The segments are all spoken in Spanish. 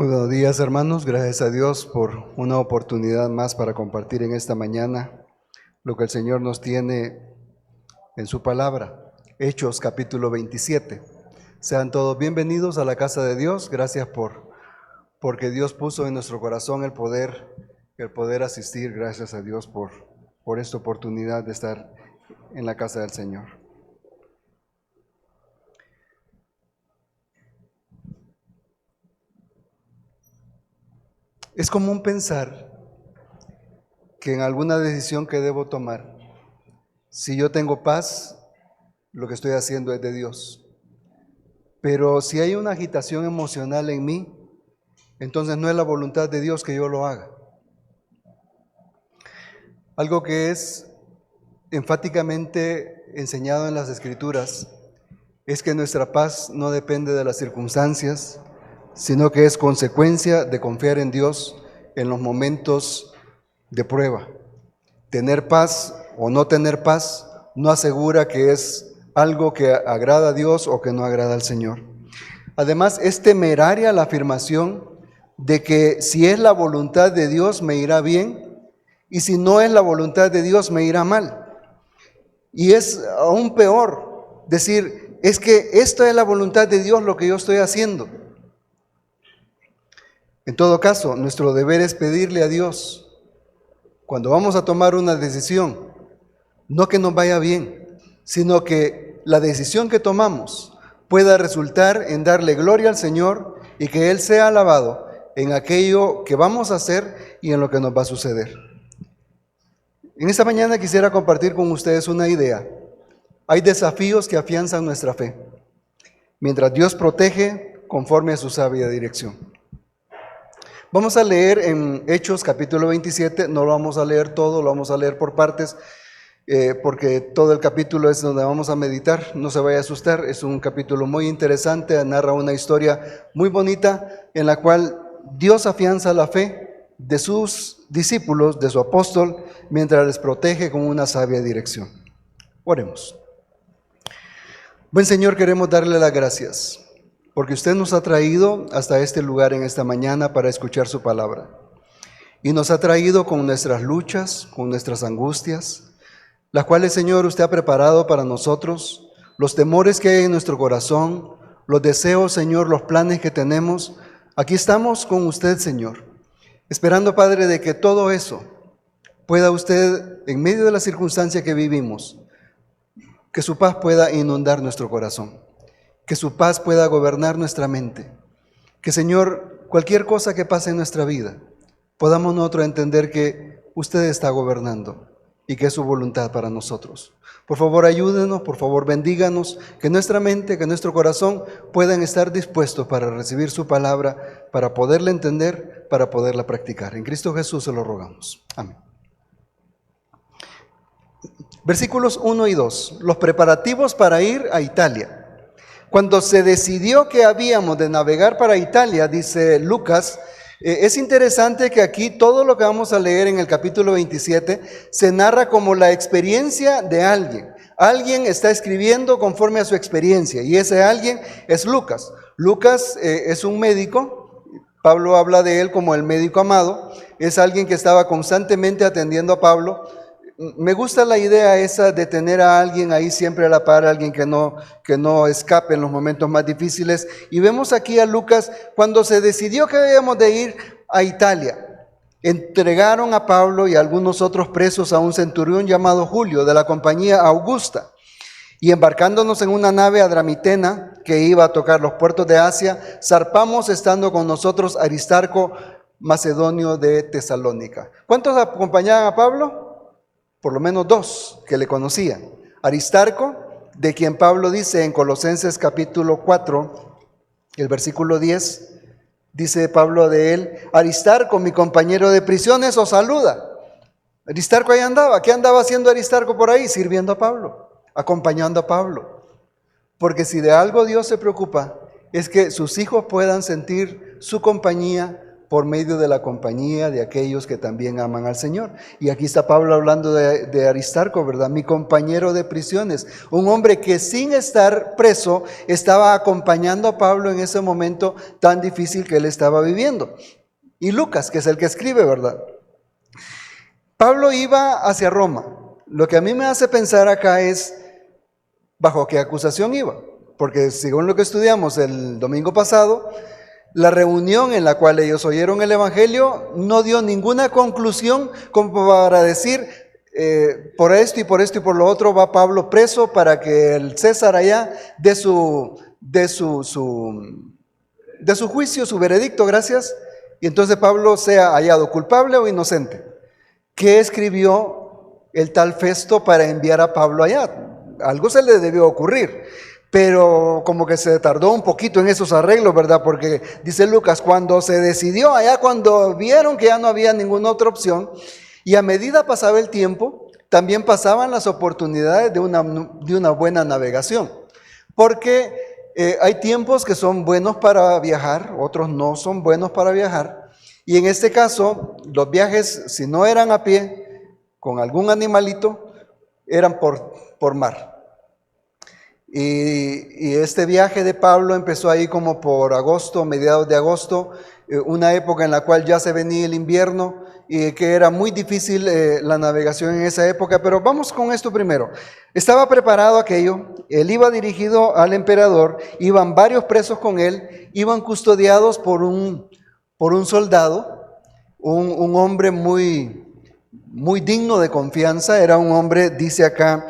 Muy buenos días, hermanos. Gracias a Dios por una oportunidad más para compartir en esta mañana lo que el Señor nos tiene en su palabra. Hechos capítulo 27. Sean todos bienvenidos a la casa de Dios. Gracias porque Dios puso en nuestro corazón el poder asistir. Gracias a Dios por esta oportunidad de estar en la casa del Señor. Es común pensar que en alguna decisión que debo tomar, si yo tengo paz, lo que estoy haciendo es de Dios. Pero si hay una agitación emocional en mí, entonces no es la voluntad de Dios que yo lo haga. Algo que es enfáticamente enseñado en las Escrituras es que nuestra paz no depende de las circunstancias, sino que es consecuencia de confiar en Dios en los momentos de prueba. Tener paz o no tener paz no asegura que es algo que agrada a Dios o que no agrada al Señor. Además, es temeraria la afirmación de que si es la voluntad de Dios me irá bien y si no es la voluntad de Dios me irá mal. Y es aún peor decir, es que esto es la voluntad de Dios lo que yo estoy haciendo. En todo caso, nuestro deber es pedirle a Dios, cuando vamos a tomar una decisión, no que nos vaya bien, sino que la decisión que tomamos pueda resultar en darle gloria al Señor y que Él sea alabado en aquello que vamos a hacer y en lo que nos va a suceder. En esta mañana quisiera compartir con ustedes una idea. Hay desafíos que afianzan nuestra fe, mientras Dios protege conforme a su sabia dirección. Vamos a leer en Hechos capítulo 27, no lo vamos a leer todo, lo vamos a leer por partes, porque todo el capítulo es donde vamos a meditar, no se vaya a asustar, es un capítulo muy interesante, narra una historia muy bonita en la cual Dios afianza la fe de sus discípulos, de su apóstol, mientras les protege con una sabia dirección. Oremos. Buen Señor, queremos darle las gracias, porque usted nos ha traído hasta este lugar en esta mañana para escuchar su palabra. Y nos ha traído con nuestras luchas, con nuestras angustias, las cuales, Señor, usted ha preparado para nosotros, los temores que hay en nuestro corazón, los deseos, Señor, los planes que tenemos. Aquí estamos con usted, Señor, esperando, Padre, de que todo eso pueda usted, en medio de la circunstancia que vivimos, que su paz pueda inundar nuestro corazón. Que su paz pueda gobernar nuestra mente. Que, Señor, cualquier cosa que pase en nuestra vida, podamos nosotros entender que usted está gobernando y que es su voluntad para nosotros. Por favor, ayúdenos, por favor, bendíganos, que nuestra mente, que nuestro corazón puedan estar dispuestos para recibir su palabra, para poderla entender, para poderla practicar. En Cristo Jesús se lo rogamos. Amén. Versículos 1 y 2. Los preparativos para ir a Italia. Cuando se decidió que habíamos de navegar para Italia, dice Lucas, es interesante que aquí todo lo que vamos a leer en el capítulo 27 se narra como la experiencia de alguien. Alguien está escribiendo conforme a su experiencia y ese alguien es Lucas. Lucas es un médico, Pablo habla de él como el médico amado, es alguien que estaba constantemente atendiendo a Pablo. Me gusta la idea esa de tener a alguien ahí siempre a la par, alguien que no escape en los momentos más difíciles. Y vemos aquí a Lucas cuando se decidió que debíamos de ir a Italia. Entregaron a Pablo y a algunos otros presos a un centurión llamado Julio de la compañía Augusta. Y embarcándonos en una nave adramitena que iba a tocar los puertos de Asia, zarpamos estando con nosotros Aristarco, macedonio de Tesalónica. ¿Cuántos acompañaban a Pablo? Por lo menos dos que le conocían. Aristarco, de quien Pablo dice en Colosenses capítulo 4, el versículo 10, dice Pablo de él, Aristarco, mi compañero de prisiones, os saluda. Aristarco ahí andaba. ¿Qué andaba haciendo Aristarco por ahí? Sirviendo a Pablo, acompañando a Pablo. Porque si de algo Dios se preocupa, es que sus hijos puedan sentir su compañía, por medio de la compañía de aquellos que también aman al Señor. Y aquí está Pablo hablando de Aristarco, ¿verdad? Mi compañero de prisiones, un hombre que sin estar preso estaba acompañando a Pablo en ese momento tan difícil que él estaba viviendo. Y Lucas, que es el que escribe, ¿verdad? Pablo iba hacia Roma. Lo que a mí me hace pensar acá es, ¿bajo qué acusación iba? Porque según lo que estudiamos el domingo pasado, la reunión en la cual ellos oyeron el Evangelio no dio ninguna conclusión como para decir, por esto y por esto y por lo otro va Pablo preso para que el César allá dé su juicio, su veredicto, gracias, y entonces Pablo sea hallado culpable o inocente. ¿Qué escribió el tal Festo para enviar a Pablo allá? Algo se le debió ocurrir. Pero como que se tardó un poquito en esos arreglos, ¿verdad? Porque dice Lucas, cuando se decidió allá, cuando vieron que ya no había ninguna otra opción, y a medida pasaba el tiempo, también pasaban las oportunidades de una buena navegación. Porque hay tiempos que son buenos para viajar, otros no son buenos para viajar. Y en este caso, los viajes, si no eran a pie, con algún animalito, eran por mar. Y este viaje de Pablo empezó ahí como por agosto, mediados de agosto, una época en la cual ya se venía el invierno y que era muy difícil la navegación en esa época. Pero vamos con esto primero. Estaba preparado aquello, él iba dirigido al emperador, iban varios presos con él, iban custodiados por un soldado, un hombre muy digno de confianza, era un hombre, dice acá,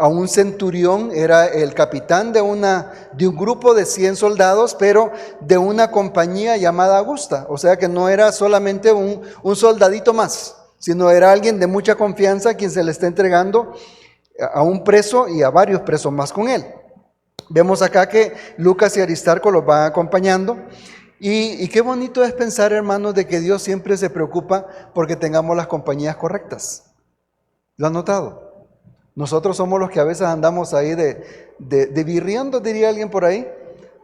a un centurión, era el capitán de un grupo de 100 soldados, pero de una compañía llamada Augusta, o sea que no era solamente un soldadito más, sino era alguien de mucha confianza a quien se le está entregando a un preso y a varios presos más con él. Vemos acá que Lucas y Aristarco los van acompañando. Y qué bonito es pensar, hermanos, de que Dios siempre se preocupa porque tengamos las compañías correctas. ¿Lo han notado? Nosotros somos los que a veces andamos ahí de birriando, diría alguien por ahí,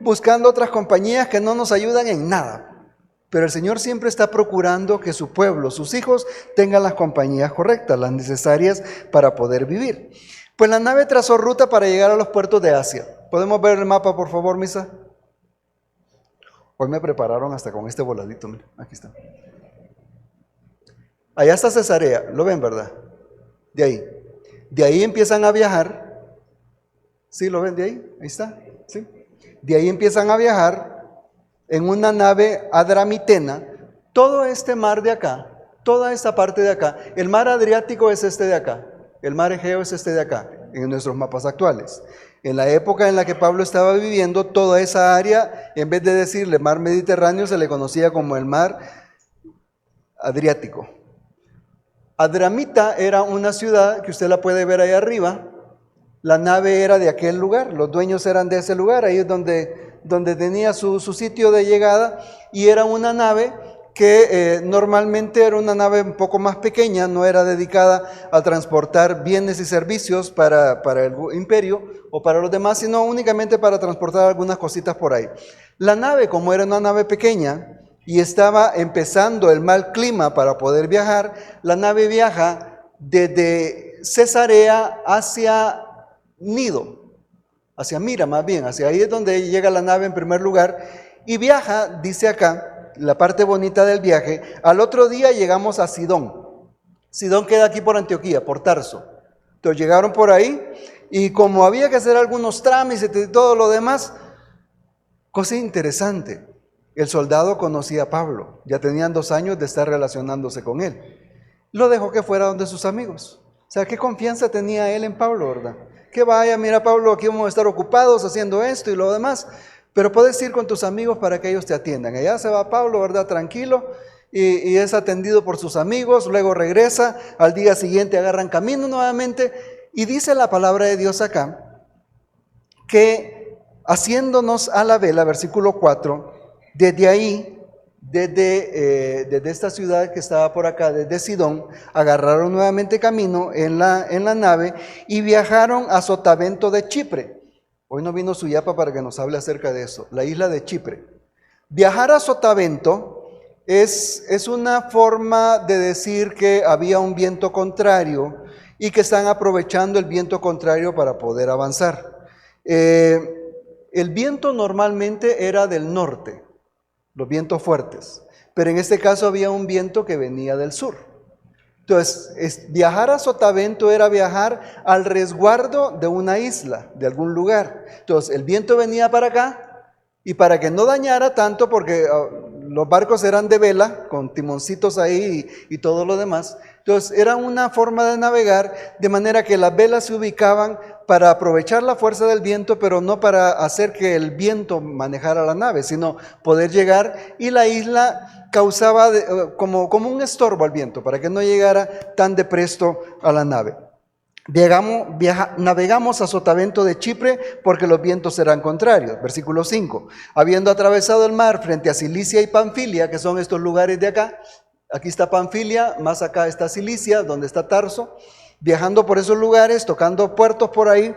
buscando otras compañías que no nos ayudan en nada. Pero el Señor siempre está procurando que su pueblo, sus hijos, tengan las compañías correctas, las necesarias para poder vivir. Pues la nave trazó ruta para llegar a los puertos de Asia. ¿Podemos ver el mapa, por favor, Misa? Hoy me prepararon hasta con este voladito, mira, aquí está. Allá está Cesarea, ¿lo ven, verdad? De ahí empiezan a viajar. ¿Sí lo ven de ahí? Ahí está, ¿sí? De ahí empiezan a viajar en una nave adramitena. Todo este mar de acá, toda esta parte de acá, el mar Adriático es este de acá, el mar Egeo es este de acá, en nuestros mapas actuales. En la época en la que Pablo estaba viviendo, toda esa área, en vez de decirle mar Mediterráneo, se le conocía como el mar Adriático. Adramita era una ciudad que usted la puede ver ahí arriba. La nave era de aquel lugar, los dueños eran de ese lugar, ahí es donde tenía su sitio de llegada, y era una nave que normalmente era una nave un poco más pequeña, no era dedicada a transportar bienes y servicios para el imperio o para los demás, sino únicamente para transportar algunas cositas por ahí. La nave, como era una nave pequeña y estaba empezando el mal clima para poder viajar, la nave viaja desde Cesarea hacia Nido, hacia Mira más bien, hacia ahí es donde llega la nave en primer lugar, y viaja, dice acá, la parte bonita del viaje, al otro día llegamos a Sidón. Sidón queda aquí por Antioquía, por Tarso. Entonces llegaron por ahí y como había que hacer algunos trámites y todo lo demás, cosa interesante, el soldado conocía a Pablo, ya tenían 2 años de estar relacionándose con él. Lo dejó que fuera donde sus amigos. O sea, qué confianza tenía él en Pablo, ¿verdad? Que vaya, mira Pablo, aquí vamos a estar ocupados haciendo esto y lo demás. Pero puedes ir con tus amigos para que ellos te atiendan. Allá se va Pablo, ¿verdad? Tranquilo, y es atendido por sus amigos, luego regresa, al día siguiente agarran camino nuevamente, y dice la palabra de Dios acá, que haciéndonos a la vela, versículo 4, desde ahí, desde esta ciudad que estaba por acá, desde Sidón, agarraron nuevamente camino en la nave y viajaron a Sotavento de Chipre. Hoy no vino Suyapa para que nos hable acerca de eso, la isla de Chipre. Viajar a Sotavento es una forma de decir que había un viento contrario y que están aprovechando el viento contrario para poder avanzar. El viento normalmente era del norte, los vientos fuertes, pero en este caso había un viento que venía del sur. Entonces, viajar a Sotavento era viajar al resguardo de una isla, de algún lugar. Entonces, el viento venía para acá y para que no dañara tanto, porque los barcos eran de vela, con timoncitos ahí y todo lo demás. Entonces, era una forma de navegar, de manera que las velas se ubicaban para aprovechar la fuerza del viento, pero no para hacer que el viento manejara la nave, sino poder llegar, y la isla causaba como un estorbo al viento, para que no llegara tan de presto a la nave. Navegamos a Sotavento de Chipre porque los vientos eran contrarios. Versículo 5. Habiendo atravesado el mar frente a Cilicia y Panfilia, que son estos lugares de acá, aquí está Panfilia, más acá está Cilicia, donde está Tarso, viajando por esos lugares, tocando puertos por ahí,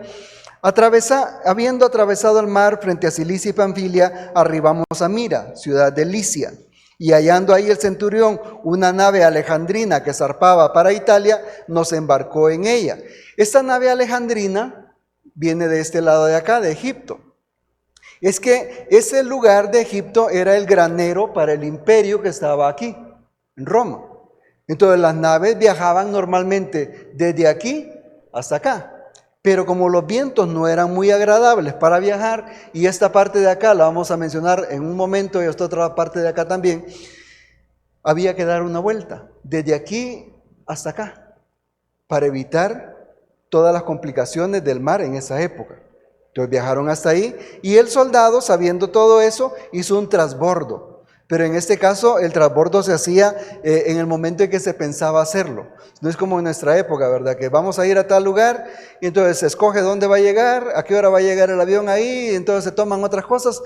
habiendo atravesado el mar frente a Cilicia y Panfilia, arribamos a Mira, ciudad de Licia. Y hallando ahí el centurión una nave alejandrina que zarpaba para Italia, nos embarcó en ella. Esta nave alejandrina viene de este lado de acá, de Egipto. Es que ese lugar de Egipto era el granero para el imperio que estaba aquí, en Roma. Entonces las naves viajaban normalmente desde aquí hasta acá. Pero como los vientos no eran muy agradables para viajar, y esta parte de acá la vamos a mencionar en un momento, y esta otra parte de acá también, había que dar una vuelta, desde aquí hasta acá, para evitar todas las complicaciones del mar en esa época. Entonces viajaron hasta ahí, y el soldado, sabiendo todo eso, hizo un transbordo. Pero en este caso el transbordo se hacía en el momento en que se pensaba hacerlo. No es como en nuestra época, ¿verdad? Que vamos a ir a tal lugar y entonces se escoge dónde va a llegar, a qué hora va a llegar el avión ahí, y entonces se toman otras cosas.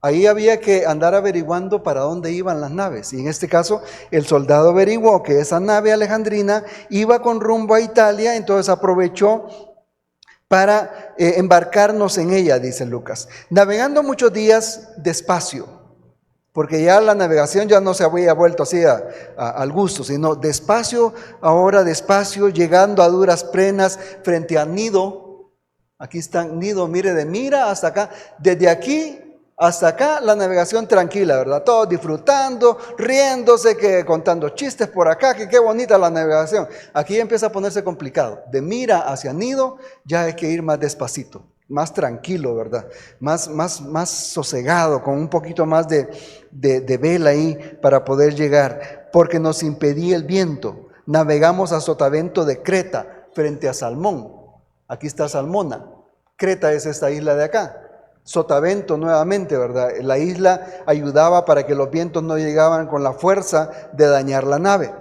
Ahí había que andar averiguando para dónde iban las naves. Y en este caso el soldado averiguó que esa nave alejandrina iba con rumbo a Italia, entonces aprovechó para embarcarnos en ella, dice Lucas. Navegando muchos días despacio, porque ya la navegación ya no se había vuelto así al gusto, sino despacio, ahora despacio, llegando a duras penas frente a Gnido. Aquí está Gnido, mire, de Mira hasta acá, desde aquí hasta acá la navegación tranquila, ¿verdad? Todos disfrutando, riéndose, contando chistes por acá, que qué bonita la navegación. Aquí empieza a ponerse complicado. De Mira hacia Gnido ya hay que ir más despacito, más tranquilo, ¿verdad? Más sosegado, con un poquito más de vela ahí para poder llegar, porque nos impedía el viento. Navegamos a Sotavento de Creta, frente a Salmón. Aquí está Salmona. Creta es esta isla de acá. Sotavento nuevamente, ¿verdad? La isla ayudaba para que los vientos no llegaban con la fuerza de dañar la nave.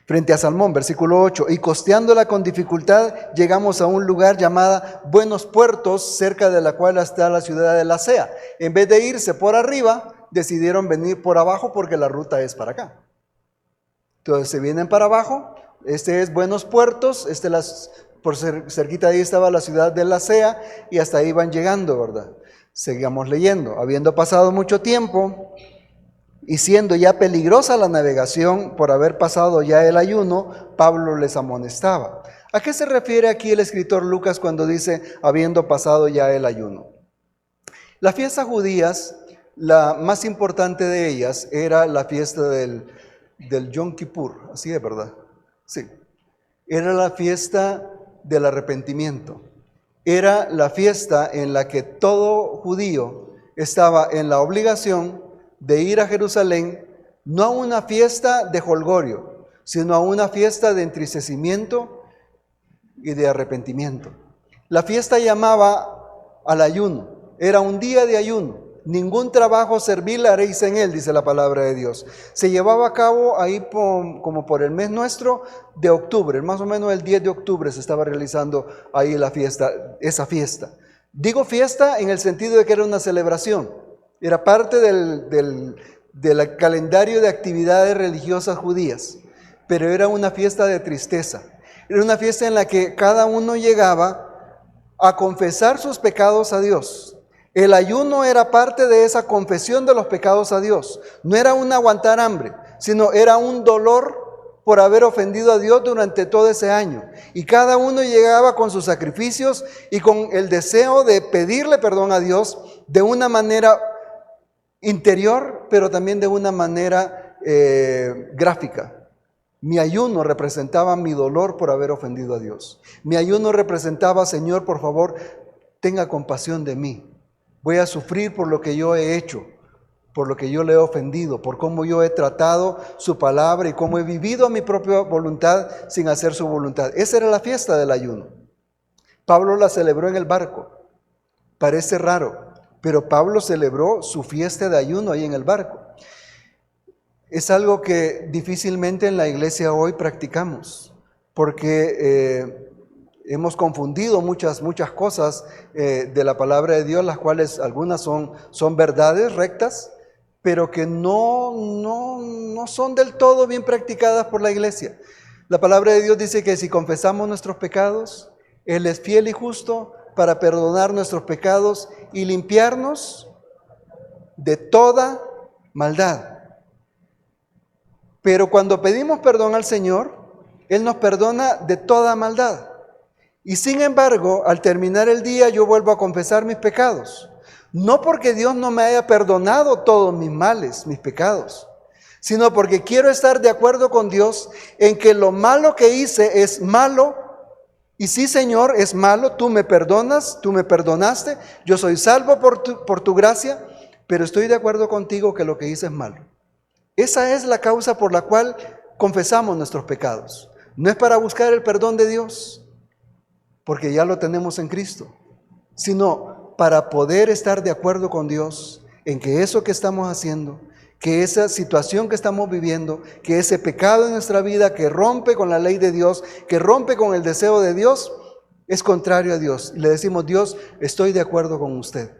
Frente a Salmón, versículo 8, y costeándola con dificultad, llegamos a un lugar llamada Buenos Puertos, cerca de la cual está la ciudad de Lasea. En vez de irse por arriba, decidieron venir por abajo porque la ruta es para acá. Entonces se vienen para abajo, este es Buenos Puertos, por cerquita de ahí estaba la ciudad de Lasea, y hasta ahí van llegando, ¿verdad? Seguimos leyendo. Habiendo pasado mucho tiempo, y siendo ya peligrosa la navegación por haber pasado ya el ayuno, Pablo les amonestaba. ¿A qué se refiere aquí el escritor Lucas cuando dice habiendo pasado ya el ayuno? Las fiestas judías, la más importante de ellas era la fiesta del Yom Kippur, así es, ¿verdad? Sí. Era la fiesta del arrepentimiento. Era la fiesta en la que todo judío estaba en la obligación de ir a Jerusalén, no a una fiesta de jolgorio, sino a una fiesta de entristecimiento y de arrepentimiento. La fiesta llamaba al ayuno, era un día de ayuno. Ningún trabajo servil haréis en él, dice la palabra de Dios. Se llevaba a cabo ahí como por el mes nuestro de octubre, más o menos el 10 de octubre se estaba realizando ahí la fiesta, esa fiesta. Digo fiesta en el sentido de que era una celebración. Era parte del calendario de actividades religiosas judías, pero era una fiesta de tristeza. Era una fiesta en la que cada uno llegaba a confesar sus pecados a Dios El ayuno era parte de esa confesión de los pecados a Dios. No era un aguantar hambre, sino era un dolor por haber ofendido a Dios durante todo ese año. Y cada uno llegaba con sus sacrificios y con el deseo de pedirle perdón a Dios de una manera interior, pero también de una manera gráfica. Mi ayuno representaba mi dolor por haber ofendido a Dios. Mi ayuno representaba, Señor, por favor, tenga compasión de mí. Voy a sufrir por lo que yo he hecho, por lo que yo le he ofendido, por cómo yo he tratado su palabra y cómo he vivido a mi propia voluntad sin hacer su voluntad. Esa era la fiesta del ayuno. Pablo la celebró en el barco. Parece raro, pero Pablo celebró su fiesta de ayuno ahí en el barco. Es algo que difícilmente en la iglesia hoy practicamos, porque hemos confundido muchas cosas de la palabra de Dios, las cuales algunas son verdades rectas, pero que no son del todo bien practicadas por la iglesia. La palabra de Dios dice que si confesamos nuestros pecados, Él es fiel y justo para perdonar nuestros pecados y limpiarnos de toda maldad. Pero cuando pedimos perdón al Señor, Él nos perdona de toda maldad. Y sin embargo, al terminar el día, yo vuelvo a confesar mis pecados. No porque Dios no me haya perdonado todos mis males, mis pecados, sino porque quiero estar de acuerdo con Dios en que lo malo que hice es malo. Y sí, Señor, es malo, tú me perdonas, tú me perdonaste, yo soy salvo por tu gracia, pero estoy de acuerdo contigo que lo que hice es malo. Esa es la causa por la cual confesamos nuestros pecados. No es para buscar el perdón de Dios, porque ya lo tenemos en Cristo, sino para poder estar de acuerdo con Dios en que eso que estamos haciendo, que esa situación que estamos viviendo, que ese pecado en nuestra vida que rompe con la ley de Dios, que rompe con el deseo de Dios, es contrario a Dios. Y le decimos: Dios, estoy de acuerdo con usted.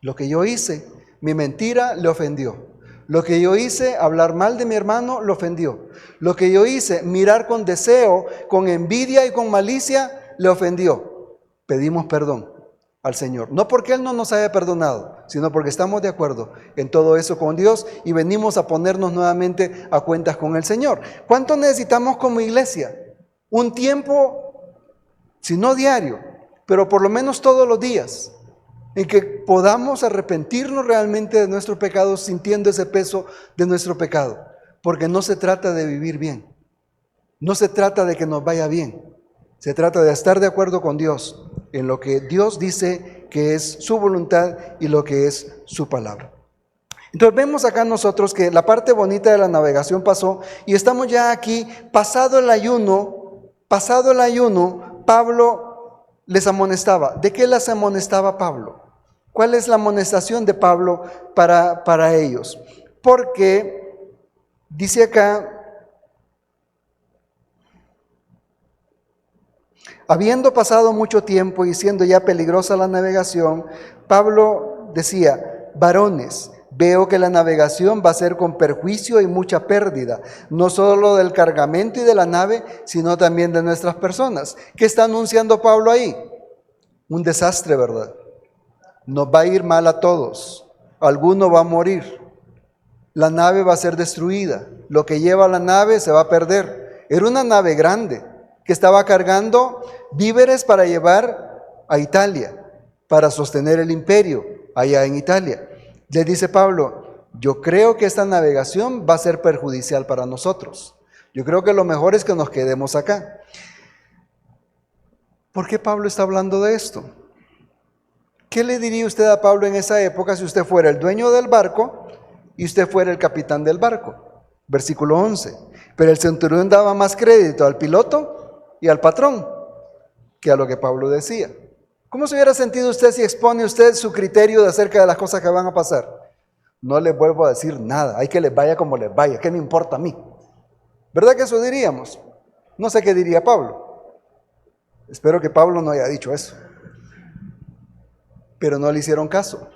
Lo que yo hice, mi mentira le ofendió. Lo que yo hice, hablar mal de mi hermano, lo ofendió. Lo que yo hice, mirar con deseo, con envidia y con malicia, le ofendió. Pedimos perdón al Señor. No porque Él no nos haya perdonado, sino porque estamos de acuerdo en todo eso con Dios y venimos a ponernos nuevamente a cuentas con el Señor. ¿Cuánto necesitamos como iglesia? Un tiempo, si no diario, pero por lo menos todos los días, en que podamos arrepentirnos realmente de nuestros pecados, sintiendo ese peso de nuestro pecado. Porque no se trata de vivir bien, no se trata de que nos vaya bien, se trata de estar de acuerdo con Dios en lo que Dios dice que es su voluntad y lo que es su palabra. Entonces vemos acá nosotros que la parte bonita de la navegación pasó y estamos ya aquí, pasado el ayuno, Pablo les amonestaba. ¿De qué les amonestaba Pablo? ¿Cuál es la amonestación de Pablo para ellos? Porque dice acá: habiendo pasado mucho tiempo y siendo ya peligrosa la navegación, Pablo decía: varones, veo que la navegación va a ser con perjuicio y mucha pérdida, no solo del cargamento y de la nave, sino también de nuestras personas. ¿Qué está anunciando Pablo ahí? Un desastre, ¿verdad? Nos va a ir mal a todos, alguno va a morir, la nave va a ser destruida, lo que lleva la nave se va a perder. Era una nave grande que estaba cargando víveres para llevar a Italia, para sostener el imperio allá en Italia. Le dice Pablo: yo creo que esta navegación va a ser perjudicial para nosotros. Yo creo que lo mejor es que nos quedemos acá. ¿Por qué Pablo está hablando de esto? ¿Qué le diría usted a Pablo en esa época si usted fuera el dueño del barco y usted fuera el capitán del barco? Versículo 11. Pero el centurión daba más crédito al piloto y al patrón que a lo que Pablo decía. ¿Cómo se hubiera sentido usted si expone usted su criterio acerca de las cosas que van a pasar? No les vuelvo a decir nada, hay que les vaya como les vaya, ¿qué me importa a mí? ¿Verdad que eso diríamos? No sé qué diría Pablo. Espero que Pablo no haya dicho eso. Pero no le hicieron caso.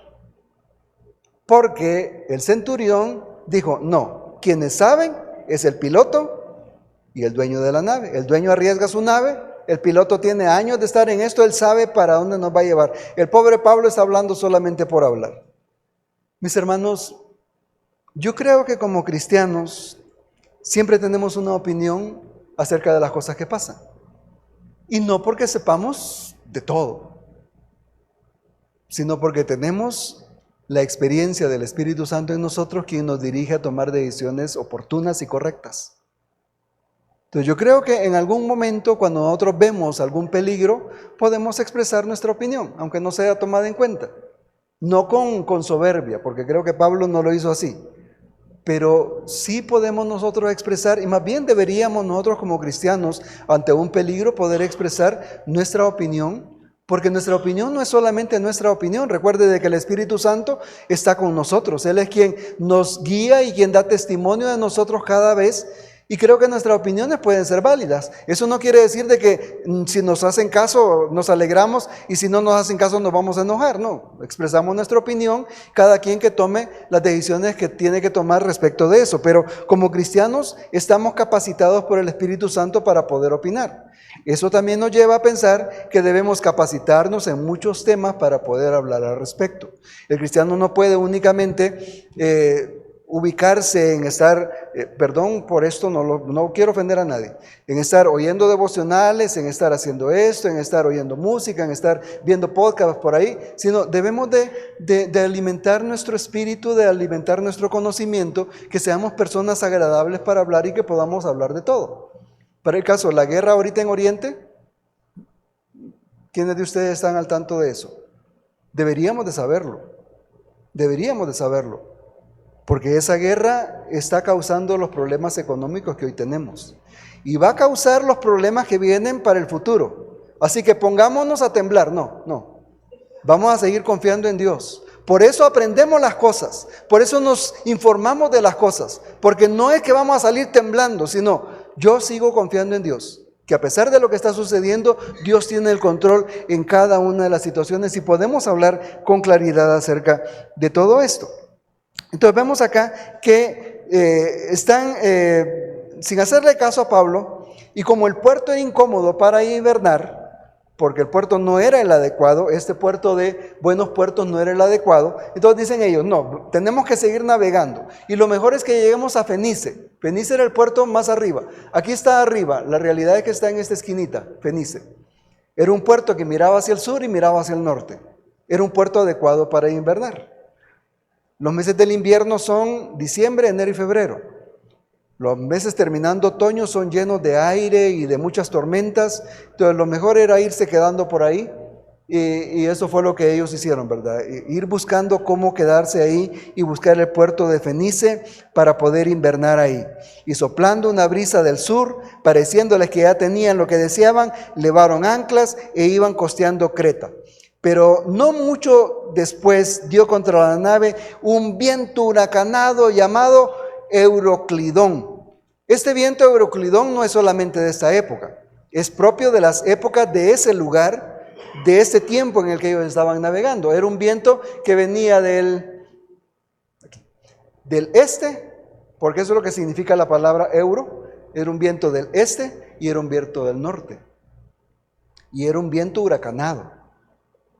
Porque el centurión dijo: no, quienes saben es el piloto y el dueño de la nave. El dueño arriesga su nave El piloto tiene años de estar en esto, él sabe para dónde nos va a llevar. El pobre Pablo está hablando solamente por hablar. Mis hermanos, yo creo que como cristianos siempre tenemos una opinión acerca de las cosas que pasan. Y no porque sepamos de todo, sino porque tenemos la experiencia del Espíritu Santo en nosotros, quien nos dirige a tomar decisiones oportunas y correctas. Entonces yo creo que en algún momento, cuando nosotros vemos algún peligro, podemos expresar nuestra opinión, aunque no sea tomada en cuenta. No con soberbia, porque creo que Pablo no lo hizo así. Pero sí podemos nosotros expresar, y más bien deberíamos nosotros como cristianos, ante un peligro, poder expresar nuestra opinión, porque nuestra opinión no es solamente nuestra opinión. Recuerde de que el Espíritu Santo está con nosotros. Él es quien nos guía y quien da testimonio de nosotros cada vez. Y creo que nuestras opiniones pueden ser válidas. Eso no quiere decir de que si nos hacen caso nos alegramos y si no nos hacen caso nos vamos a enojar. No, expresamos nuestra opinión, cada quien que tome las decisiones que tiene que tomar respecto de eso. Pero como cristianos estamos capacitados por el Espíritu Santo para poder opinar. Eso también nos lleva a pensar que debemos capacitarnos en muchos temas para poder hablar al respecto. El cristiano no puede únicamente ubicarse en estar, perdón por esto, no quiero ofender a nadie, en estar oyendo devocionales, en estar haciendo esto, en estar oyendo música, en estar viendo podcasts por ahí, sino debemos de alimentar nuestro espíritu, de alimentar nuestro conocimiento, que seamos personas agradables para hablar y que podamos hablar de todo. Para el caso, la guerra ahorita en Oriente, ¿quiénes de ustedes están al tanto de eso? Deberíamos de saberlo, porque esa guerra está causando los problemas económicos que hoy tenemos y va a causar los problemas que vienen para el futuro. Así que pongámonos a temblar, no, vamos a seguir confiando en Dios. Por eso aprendemos las cosas, por eso nos informamos de las cosas, porque no es que vamos a salir temblando, sino yo sigo confiando en Dios, que a pesar de lo que está sucediendo, Dios tiene el control en cada una de las situaciones y podemos hablar con claridad acerca de todo esto. Entonces vemos acá que están sin hacerle caso a Pablo, y como el puerto era incómodo para hibernar, porque el puerto no era el adecuado, este puerto de Buenos Puertos no era el adecuado, entonces dicen ellos, no, tenemos que seguir navegando, y lo mejor es que lleguemos a Fenice. Fenice era el puerto más arriba, aquí está arriba, la realidad es que está en esta esquinita, Fenice. Era un puerto que miraba hacia el sur y miraba hacia el norte, era un puerto adecuado para invernar. Los meses del invierno son diciembre, enero y febrero. Los meses terminando otoño son llenos de aire y de muchas tormentas. Entonces lo mejor era irse quedando por ahí. Y eso fue lo que ellos hicieron, ¿verdad? Ir buscando cómo quedarse ahí y buscar el puerto de Fenice para poder invernar ahí. Y soplando una brisa del sur, pareciéndoles que ya tenían lo que deseaban, levaron anclas e iban costeando Creta. Pero no mucho después dio contra la nave un viento huracanado llamado Euroclidón. Este viento Euroclidón no es solamente de esta época, es propio de las épocas de ese lugar, de este tiempo en el que ellos estaban navegando. Era un viento que venía del este, porque eso es lo que significa la palabra euro. Era un viento del este y era un viento del norte. Y era un viento huracanado,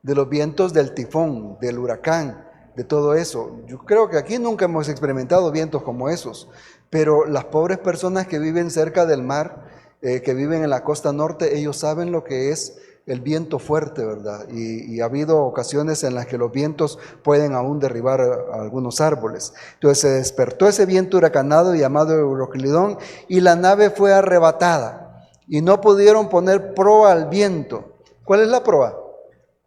de los vientos del tifón, del huracán, de todo eso. Yo creo que aquí nunca hemos experimentado vientos como esos, pero las pobres personas que viven cerca del mar, que viven en la costa norte, ellos saben lo que es el viento fuerte, ¿verdad? Y ha habido ocasiones en las que los vientos pueden aún derribar algunos árboles. Entonces se despertó ese viento huracanado llamado Euroclidón y la nave fue arrebatada y no pudieron poner proa al viento. ¿Cuál es la proa?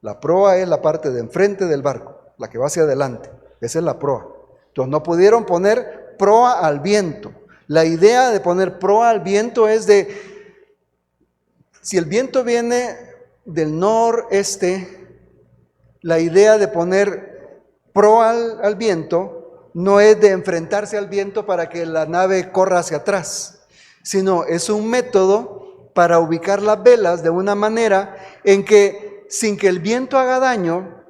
La proa es la parte de enfrente del barco, la que va hacia adelante. Esa es la proa. Entonces no pudieron poner proa al viento. La idea de poner proa al viento es de, si el viento viene del noreste, la idea de poner proa al viento no es de enfrentarse al viento para que la nave corra hacia atrás, sino es un método para ubicar las velas de una manera en que sin que el viento haga daño,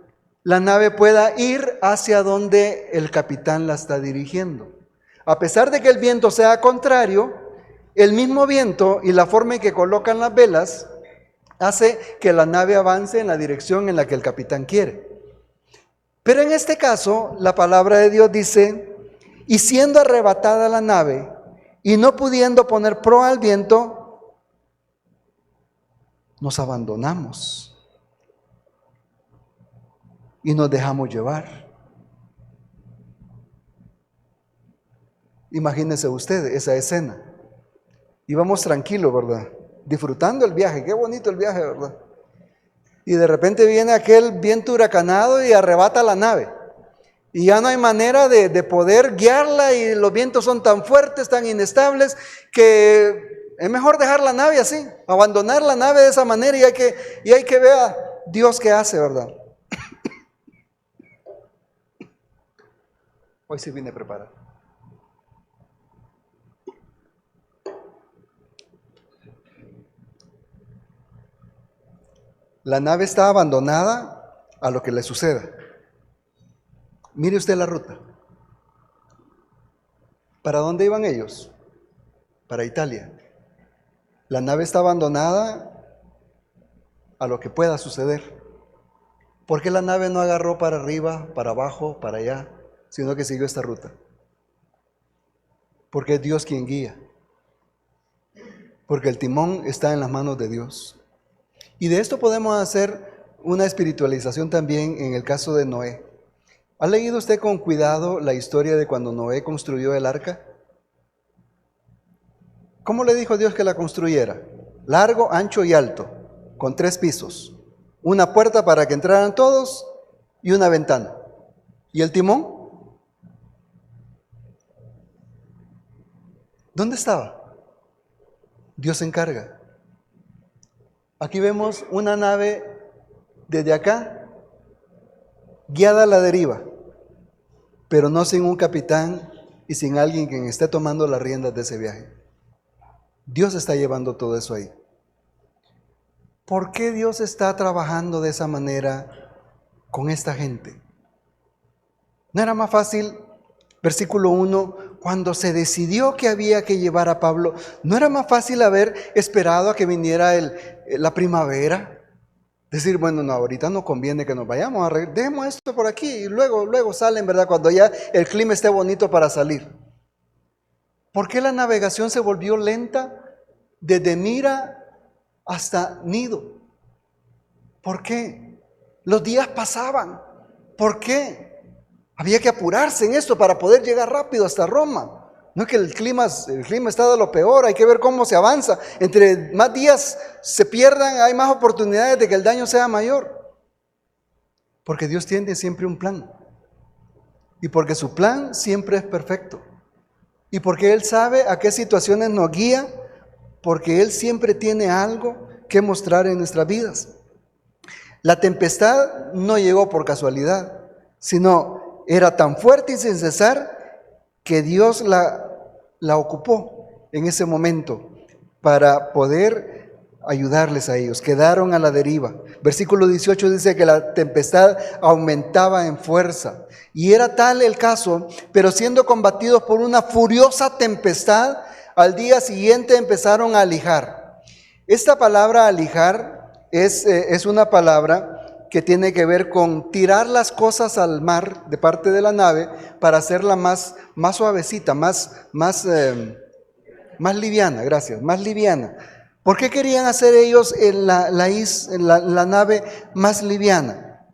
la nave pueda ir hacia donde el capitán la está dirigiendo. A pesar de que el viento sea contrario, el mismo viento y la forma en que colocan las velas hace que la nave avance en la dirección en la que el capitán quiere. Pero en este caso, la palabra de Dios dice, y siendo arrebatada la nave y no pudiendo poner proa al viento, nos abandonamos y nos dejamos llevar. Imagínense usted esa escena. Íbamos tranquilos, ¿verdad? Disfrutando el viaje, qué bonito el viaje, ¿verdad? Y de repente viene aquel viento huracanado y arrebata la nave. Y ya no hay manera de poder guiarla y los vientos son tan fuertes, tan inestables, que es mejor dejar la nave así, abandonar la nave de esa manera y hay que ver a Dios qué hace, ¿verdad? Hoy sí vine preparado. La nave está abandonada a lo que le suceda. Mire usted la ruta. ¿Para dónde iban ellos? Para Italia. La nave está abandonada a lo que pueda suceder. ¿Por qué la nave no agarró para arriba, para abajo, para allá, sino que siguió esta ruta? Porque es Dios quien guía. Porque el timón está en las manos de Dios. Y de esto podemos hacer una espiritualización también en el caso de Noé. ¿Ha leído usted con cuidado la historia de cuando Noé construyó el arca? ¿Cómo le dijo Dios que la construyera? Largo, ancho y alto, con 3 pisos. Una puerta para que entraran todos y una ventana. ¿Y el timón? ¿Dónde estaba? Dios se encarga. Aquí vemos una nave desde acá, guiada a la deriva, pero no sin un capitán y sin alguien quien esté tomando las riendas de ese viaje. Dios está llevando todo eso ahí. ¿Por qué Dios está trabajando de esa manera con esta gente? ¿No era más fácil, versículo 1, cuando se decidió que había que llevar a Pablo, no era más fácil haber esperado a que viniera la primavera? Decir, bueno, no, ahorita no conviene que nos vayamos, dejemos esto por aquí y luego salen, ¿verdad? Cuando ya el clima esté bonito para salir. ¿Por qué la navegación se volvió lenta desde Mira hasta Nido? ¿Por qué? Los días pasaban. ¿Por qué? Había que apurarse en esto para poder llegar rápido hasta Roma. No es que el clima está de lo peor, hay que ver cómo se avanza. Entre más días se pierdan, hay más oportunidades de que el daño sea mayor. Porque Dios tiene siempre un plan. Y porque su plan siempre es perfecto. Y porque Él sabe a qué situaciones nos guía, porque Él siempre tiene algo que mostrar en nuestras vidas. La tempestad no llegó por casualidad, sino era tan fuerte y sin cesar que Dios la ocupó en ese momento para poder ayudarles a ellos. Quedaron a la deriva. Versículo 18 dice que la tempestad aumentaba en fuerza. Y era tal el caso, pero siendo combatidos por una furiosa tempestad, al día siguiente empezaron a alijar. Esta palabra alijar es una palabra que tiene que ver con tirar las cosas al mar de parte de la nave para hacerla más suavecita, más liviana, gracias, más liviana. ¿Por qué querían hacer ellos la nave más liviana?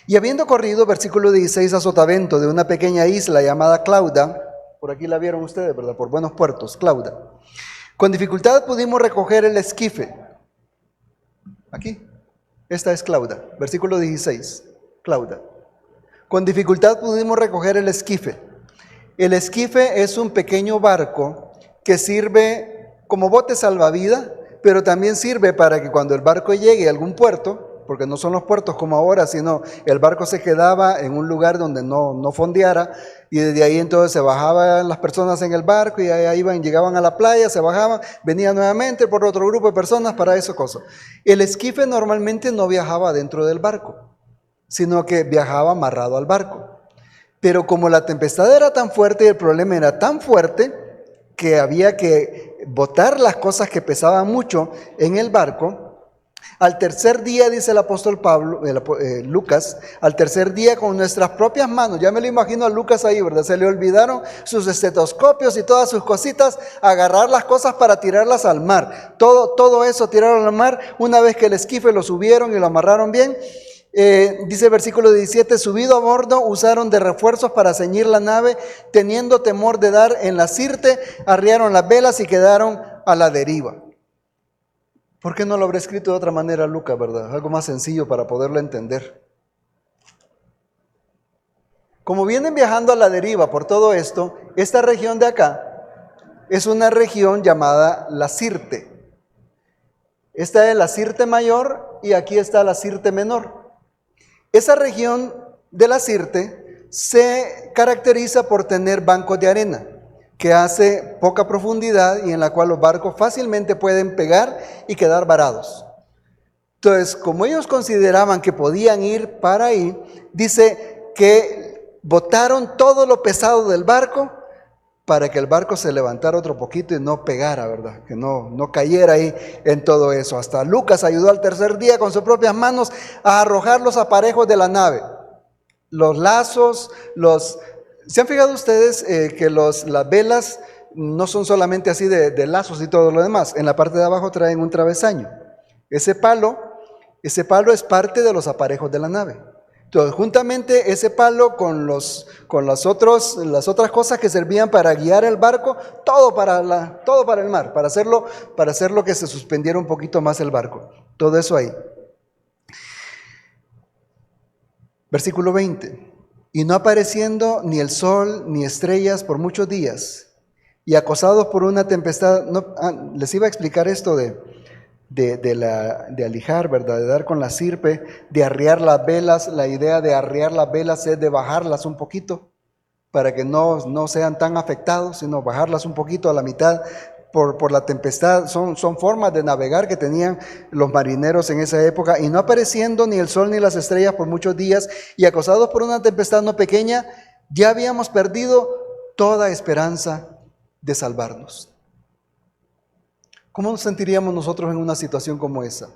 Y habiendo corrido, versículo 16, a sotavento de una pequeña isla llamada Clauda, por aquí la vieron ustedes, ¿verdad? Por Buenos Puertos, Clauda. Con dificultad pudimos recoger el esquife. Aquí. Esta es Clauda, versículo 16, Clauda. Con dificultad pudimos recoger el esquife. El esquife es un pequeño barco que sirve como bote salvavidas, pero también sirve para que cuando el barco llegue a algún puerto, porque no son los puertos como ahora, sino el barco se quedaba en un lugar donde no fondeara, y desde ahí entonces se bajaban las personas en el barco y ahí llegaban a la playa, se bajaban, venían nuevamente por otro grupo de personas para eso cosa. El esquife normalmente no viajaba dentro del barco, sino que viajaba amarrado al barco. Pero como la tempestad era tan fuerte y el problema era tan fuerte que había que botar las cosas que pesaban mucho en el barco, Al tercer día, dice el apóstol Pablo, Lucas, al tercer día con nuestras propias manos, ya me lo imagino a Lucas ahí, ¿verdad? Se le olvidaron sus estetoscopios y todas sus cositas, agarrar las cosas para tirarlas al mar. Todo eso tiraron al mar, una vez que el esquife lo subieron y lo amarraron bien. Dice el versículo 17, subido a bordo, usaron de refuerzos para ceñir la nave, teniendo temor de dar en la sirte, arriaron las velas y quedaron a la deriva. ¿Por qué no lo habrá escrito de otra manera Lucas, verdad? Algo más sencillo para poderlo entender. Como vienen viajando a la deriva por todo esto, esta región de acá es una región llamada la Sirte. Esta es la Sirte mayor y aquí está la Sirte menor. Esa región de la Sirte se caracteriza por tener bancos de arena, que hace poca profundidad y en la cual los barcos fácilmente pueden pegar y quedar varados. Entonces, como ellos consideraban que podían ir para ahí, dice que botaron todo lo pesado del barco para que el barco se levantara otro poquito y no pegara, ¿verdad? Que no cayera ahí en todo eso. Hasta Lucas ayudó al tercer día con sus propias manos a arrojar los aparejos de la nave. Los lazos, ¿se han fijado ustedes que las velas no son solamente así de lazos y todo lo demás? En la parte de abajo traen un travesaño. Ese palo es parte de los aparejos de la nave. Entonces, juntamente ese palo con las otras cosas que servían para guiar el barco, todo para el mar, para hacerlo que se suspendiera un poquito más el barco. Todo eso ahí. Versículo 20. Y no apareciendo ni el sol ni estrellas por muchos días, y acosados por una tempestad. Les iba a explicar esto de alijar, ¿verdad? De dar con la sirpe, de arriar las velas. La idea de arriar las velas es de bajarlas un poquito, para que no sean tan afectados, sino bajarlas un poquito a la mitad por la tempestad. Son formas de navegar que tenían los marineros en esa época. Y no apareciendo ni el sol ni las estrellas por muchos días, y acosados por una tempestad no pequeña, ya habíamos perdido toda esperanza de salvarnos. ¿Cómo nos sentiríamos nosotros en una situación como esa?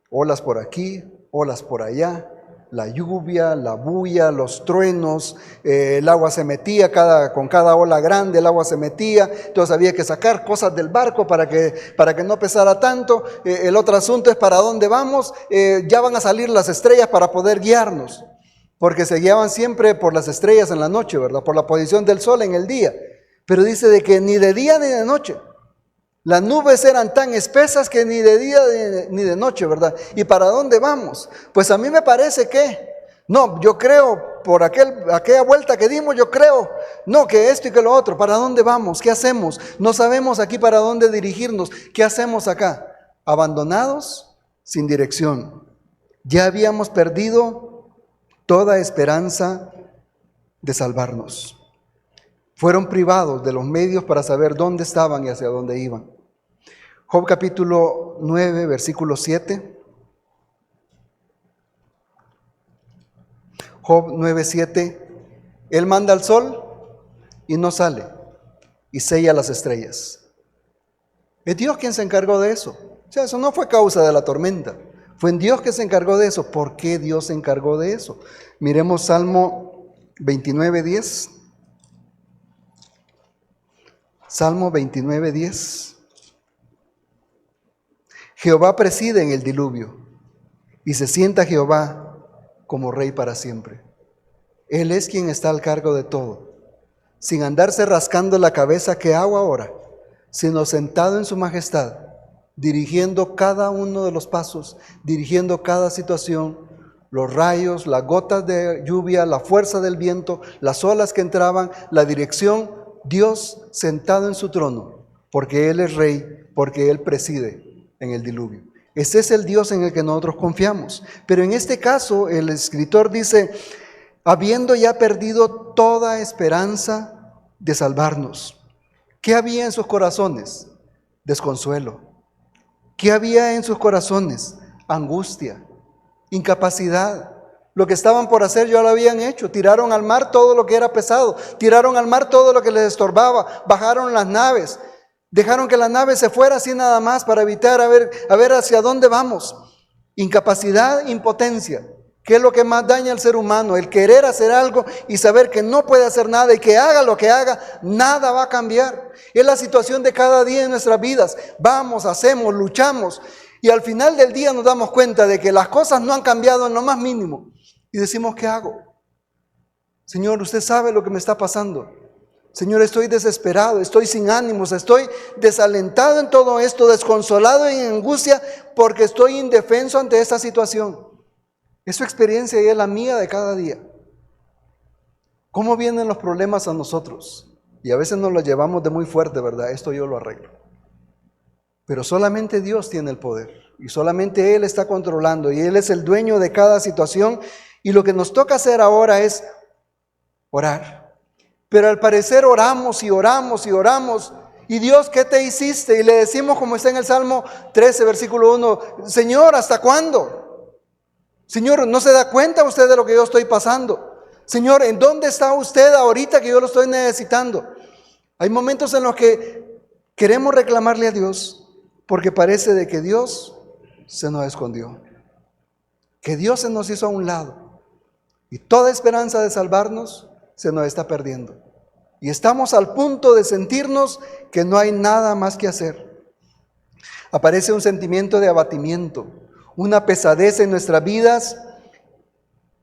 Olas por aquí, olas por allá, la lluvia, la bulla, los truenos, el agua se metía, con cada ola grande el agua se metía, entonces había que sacar cosas del barco para que no pesara tanto. El otro asunto es para dónde vamos. Ya van a salir las estrellas para poder guiarnos, porque se guiaban siempre por las estrellas en la noche, ¿verdad? Por la posición del sol en el día. Pero dice de que ni de día ni de noche. Las nubes eran tan espesas que ni de día ni de noche, ¿verdad? ¿Y para dónde vamos? Pues a mí me parece yo creo, por aquella vuelta que dimos, yo creo, que esto y que lo otro. ¿Para dónde vamos? ¿Qué hacemos? No sabemos aquí para dónde dirigirnos. ¿Qué hacemos acá? Abandonados, sin dirección. Ya habíamos perdido toda esperanza de salvarnos. Fueron privados de los medios para saber dónde estaban y hacia dónde iban. Job capítulo 9, versículo 7. Job 9:7. Él manda al sol y no sale, y sella las estrellas. Es Dios quien se encargó de eso. O sea, eso no fue causa de la tormenta. Fue en Dios que se encargó de eso. ¿Por qué Dios se encargó de eso? Miremos Salmo 29:10. Salmo 29:10. Jehová preside en el diluvio, y se sienta Jehová como rey para siempre. Él es quien está al cargo de todo, sin andarse rascando la cabeza qué hago ahora, sino sentado en su majestad, dirigiendo cada uno de los pasos, dirigiendo cada situación, los rayos, las gotas de lluvia, la fuerza del viento, las olas que entraban, la dirección. Dios sentado en su trono, porque Él es rey, porque Él preside en el diluvio. Ese es el Dios en el que nosotros confiamos. Pero en este caso, el escritor dice, habiendo ya perdido toda esperanza de salvarnos. ¿Qué había en sus corazones? Desconsuelo. ¿Qué había en sus corazones? Angustia, incapacidad. Lo que estaban por hacer ya lo habían hecho. Tiraron al mar todo lo que era pesado. Tiraron al mar todo lo que les estorbaba. Bajaron las naves. Dejaron que la nave se fuera así nada más para evitar a ver hacia dónde vamos. Incapacidad, impotencia. ¿Qué es lo que más daña al ser humano? El querer hacer algo y saber que no puede hacer nada y que haga lo que haga, nada va a cambiar. Es la situación de cada día en nuestras vidas. Vamos, hacemos, luchamos y al final del día nos damos cuenta de que las cosas no han cambiado en lo más mínimo. Y decimos, ¿qué hago? Señor, usted sabe lo que me está pasando. Señor, estoy desesperado, estoy sin ánimos, estoy desalentado en todo esto, desconsolado y en angustia porque estoy indefenso ante esta situación. Es su experiencia y es la mía de cada día. ¿Cómo vienen los problemas a nosotros? Y a veces nos los llevamos de muy fuerte, ¿verdad? Esto yo lo arreglo. Pero solamente Dios tiene el poder y solamente Él está controlando y Él es el dueño de cada situación. Y lo que nos toca hacer ahora es orar. Pero al parecer oramos y oramos y oramos. Y Dios, ¿qué te hiciste? Y le decimos como está en el Salmo 13, versículo 1, Señor, ¿hasta cuándo? Señor, ¿no se da cuenta usted de lo que yo estoy pasando? Señor, ¿en dónde está usted ahorita que yo lo estoy necesitando? Hay momentos en los que queremos reclamarle a Dios porque parece de que Dios se nos escondió, que Dios se nos hizo a un lado y toda esperanza de salvarnos se nos está perdiendo. Y estamos al punto de sentirnos que no hay nada más que hacer. Aparece un sentimiento de abatimiento, una pesadez en nuestras vidas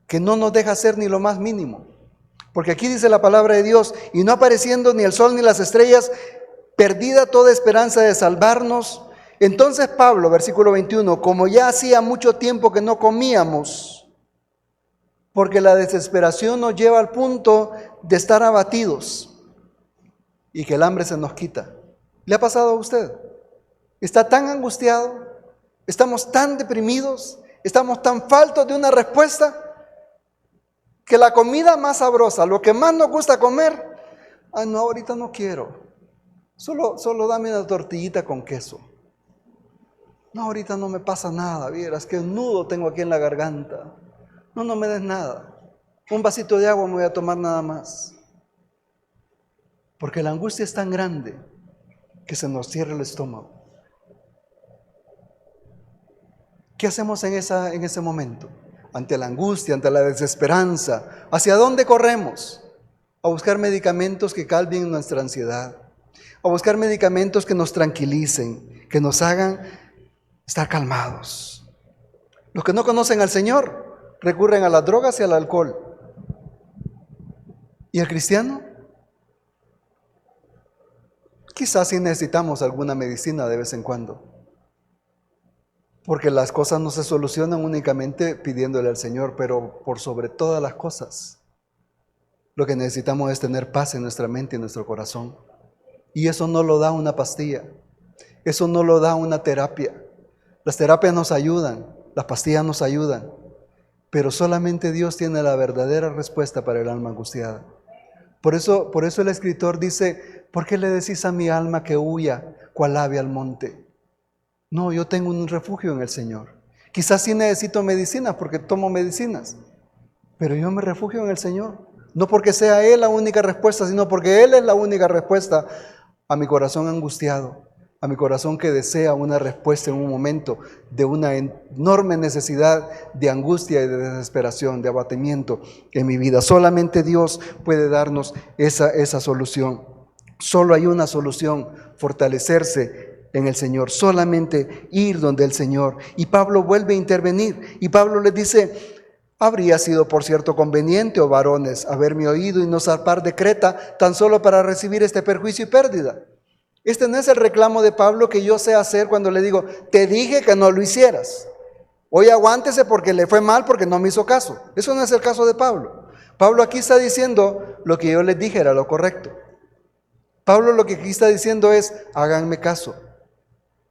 que no nos deja hacer ni lo más mínimo. Porque aquí dice la palabra de Dios, y no apareciendo ni el sol ni las estrellas, perdida toda esperanza de salvarnos. Entonces Pablo, versículo 21, como ya hacía mucho tiempo que no comíamos, porque la desesperación nos lleva al punto de estar abatidos y que el hambre se nos quita. ¿Le ha pasado a usted? ¿Está tan angustiado? ¿Estamos tan deprimidos? ¿Estamos tan faltos de una respuesta? Que la comida más sabrosa, lo que más nos gusta comer, no, ahorita no quiero. Solo dame una tortillita con queso. No, ahorita no me pasa nada, vieras qué nudo tengo aquí en la garganta. No me des nada. Un vasito de agua me voy a tomar nada más. Porque la angustia es tan grande que se nos cierra el estómago. ¿Qué hacemos en ese momento? Ante la angustia, ante la desesperanza. ¿Hacia dónde corremos? A buscar medicamentos que calmen nuestra ansiedad. A buscar medicamentos que nos tranquilicen, que nos hagan estar calmados. Los que no conocen al Señor recurren a las drogas y al alcohol. ¿Y el cristiano? Quizás sí necesitamos alguna medicina de vez en cuando. Porque las cosas no se solucionan únicamente pidiéndole al Señor, pero por sobre todas las cosas, lo que necesitamos es tener paz en nuestra mente y en nuestro corazón. Y eso no lo da una pastilla, eso no lo da una terapia. Las terapias nos ayudan, las pastillas nos ayudan, pero solamente Dios tiene la verdadera respuesta para el alma angustiada. Por eso el escritor dice, ¿por qué le decís a mi alma que huya cual ave al monte? No, yo tengo un refugio en el Señor. Quizás sí necesito medicinas porque tomo medicinas, pero yo me refugio en el Señor. No porque sea Él la única respuesta, sino porque Él es la única respuesta a mi corazón angustiado, a mi corazón que desea una respuesta en un momento de una enorme necesidad de angustia y de desesperación, de abatimiento en mi vida. Solamente Dios puede darnos esa solución. Solo hay una solución, fortalecerse en el Señor, solamente ir donde el Señor. Y Pablo vuelve a intervenir y Pablo les dice, habría sido por cierto conveniente, oh varones, haberme oído y no zarpar de Creta tan solo para recibir este perjuicio y pérdida. Este no es el reclamo de Pablo que yo sé hacer cuando le digo, te dije que no lo hicieras. Hoy aguántese porque le fue mal porque no me hizo caso. Eso no es el caso de Pablo. Pablo aquí está diciendo lo que yo les dije era lo correcto. Pablo lo que aquí está diciendo es, háganme caso.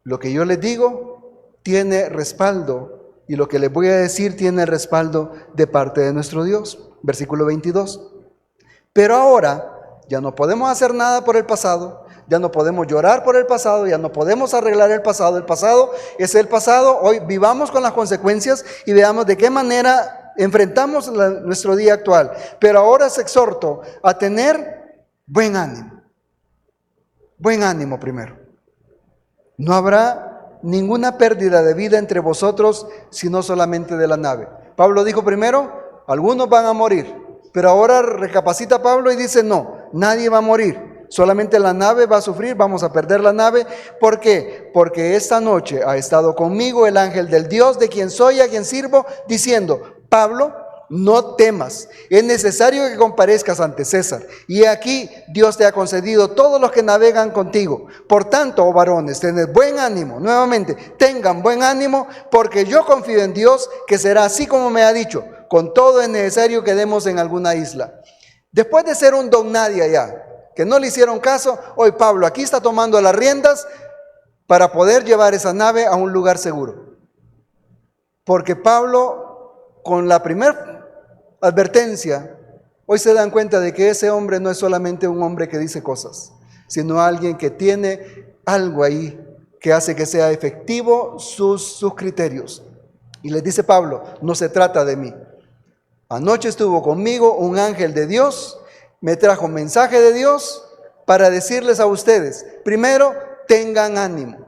Lo que yo les digo tiene respaldo y lo que les voy a decir tiene respaldo de parte de nuestro Dios. Versículo 22. Pero ahora ya no podemos hacer nada por el pasado, ya no podemos llorar por el pasado, ya no podemos arreglar el pasado es el pasado, hoy vivamos con las consecuencias y veamos de qué manera enfrentamos nuestro día actual. Pero ahora os exhorto a tener buen ánimo primero. No habrá ninguna pérdida de vida entre vosotros, sino solamente de la nave. Pablo dijo primero, algunos van a morir, pero ahora recapacita Pablo y dice, no, nadie va a morir, solamente la nave va a sufrir, vamos a perder la nave. ¿Por qué? Porque esta noche ha estado conmigo el ángel del Dios de quien soy, a quien sirvo, diciendo, Pablo, no temas, es necesario que comparezcas ante César. Y aquí Dios te ha concedido todos los que navegan contigo. Por tanto, oh varones, tened buen ánimo. Nuevamente, tengan buen ánimo, porque yo confío en Dios que será así como me ha dicho. Con todo es necesario que demos en alguna isla. Después de ser un don nadie allá, que no le hicieron caso, hoy Pablo aquí está tomando las riendas para poder llevar esa nave a un lugar seguro. Porque Pablo, con la primera advertencia, hoy se dan cuenta de que ese hombre no es solamente un hombre que dice cosas, sino alguien que tiene algo ahí que hace que sea efectivo sus criterios. Y les dice Pablo, no se trata de mí. Anoche estuvo conmigo un ángel de Dios, me trajo un mensaje de Dios para decirles a ustedes, primero, tengan ánimo,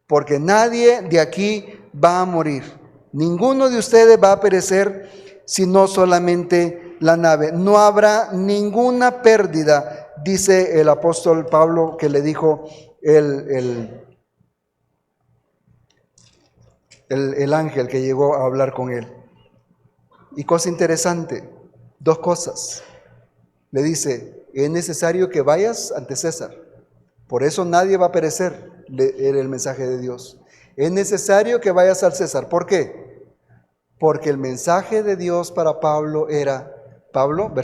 porque nadie de aquí va a morir. Ninguno de ustedes va a perecer, sino solamente la nave. No habrá ninguna pérdida, dice el apóstol Pablo, que le dijo el ángel que llegó a hablar con él. Y cosa interesante, dos cosas. Le dice, es necesario que vayas ante César. Por eso nadie va a perecer, era el mensaje de Dios. Es necesario que vayas al César. ¿Por qué? Porque el mensaje de Dios para Pablo era, Pablo,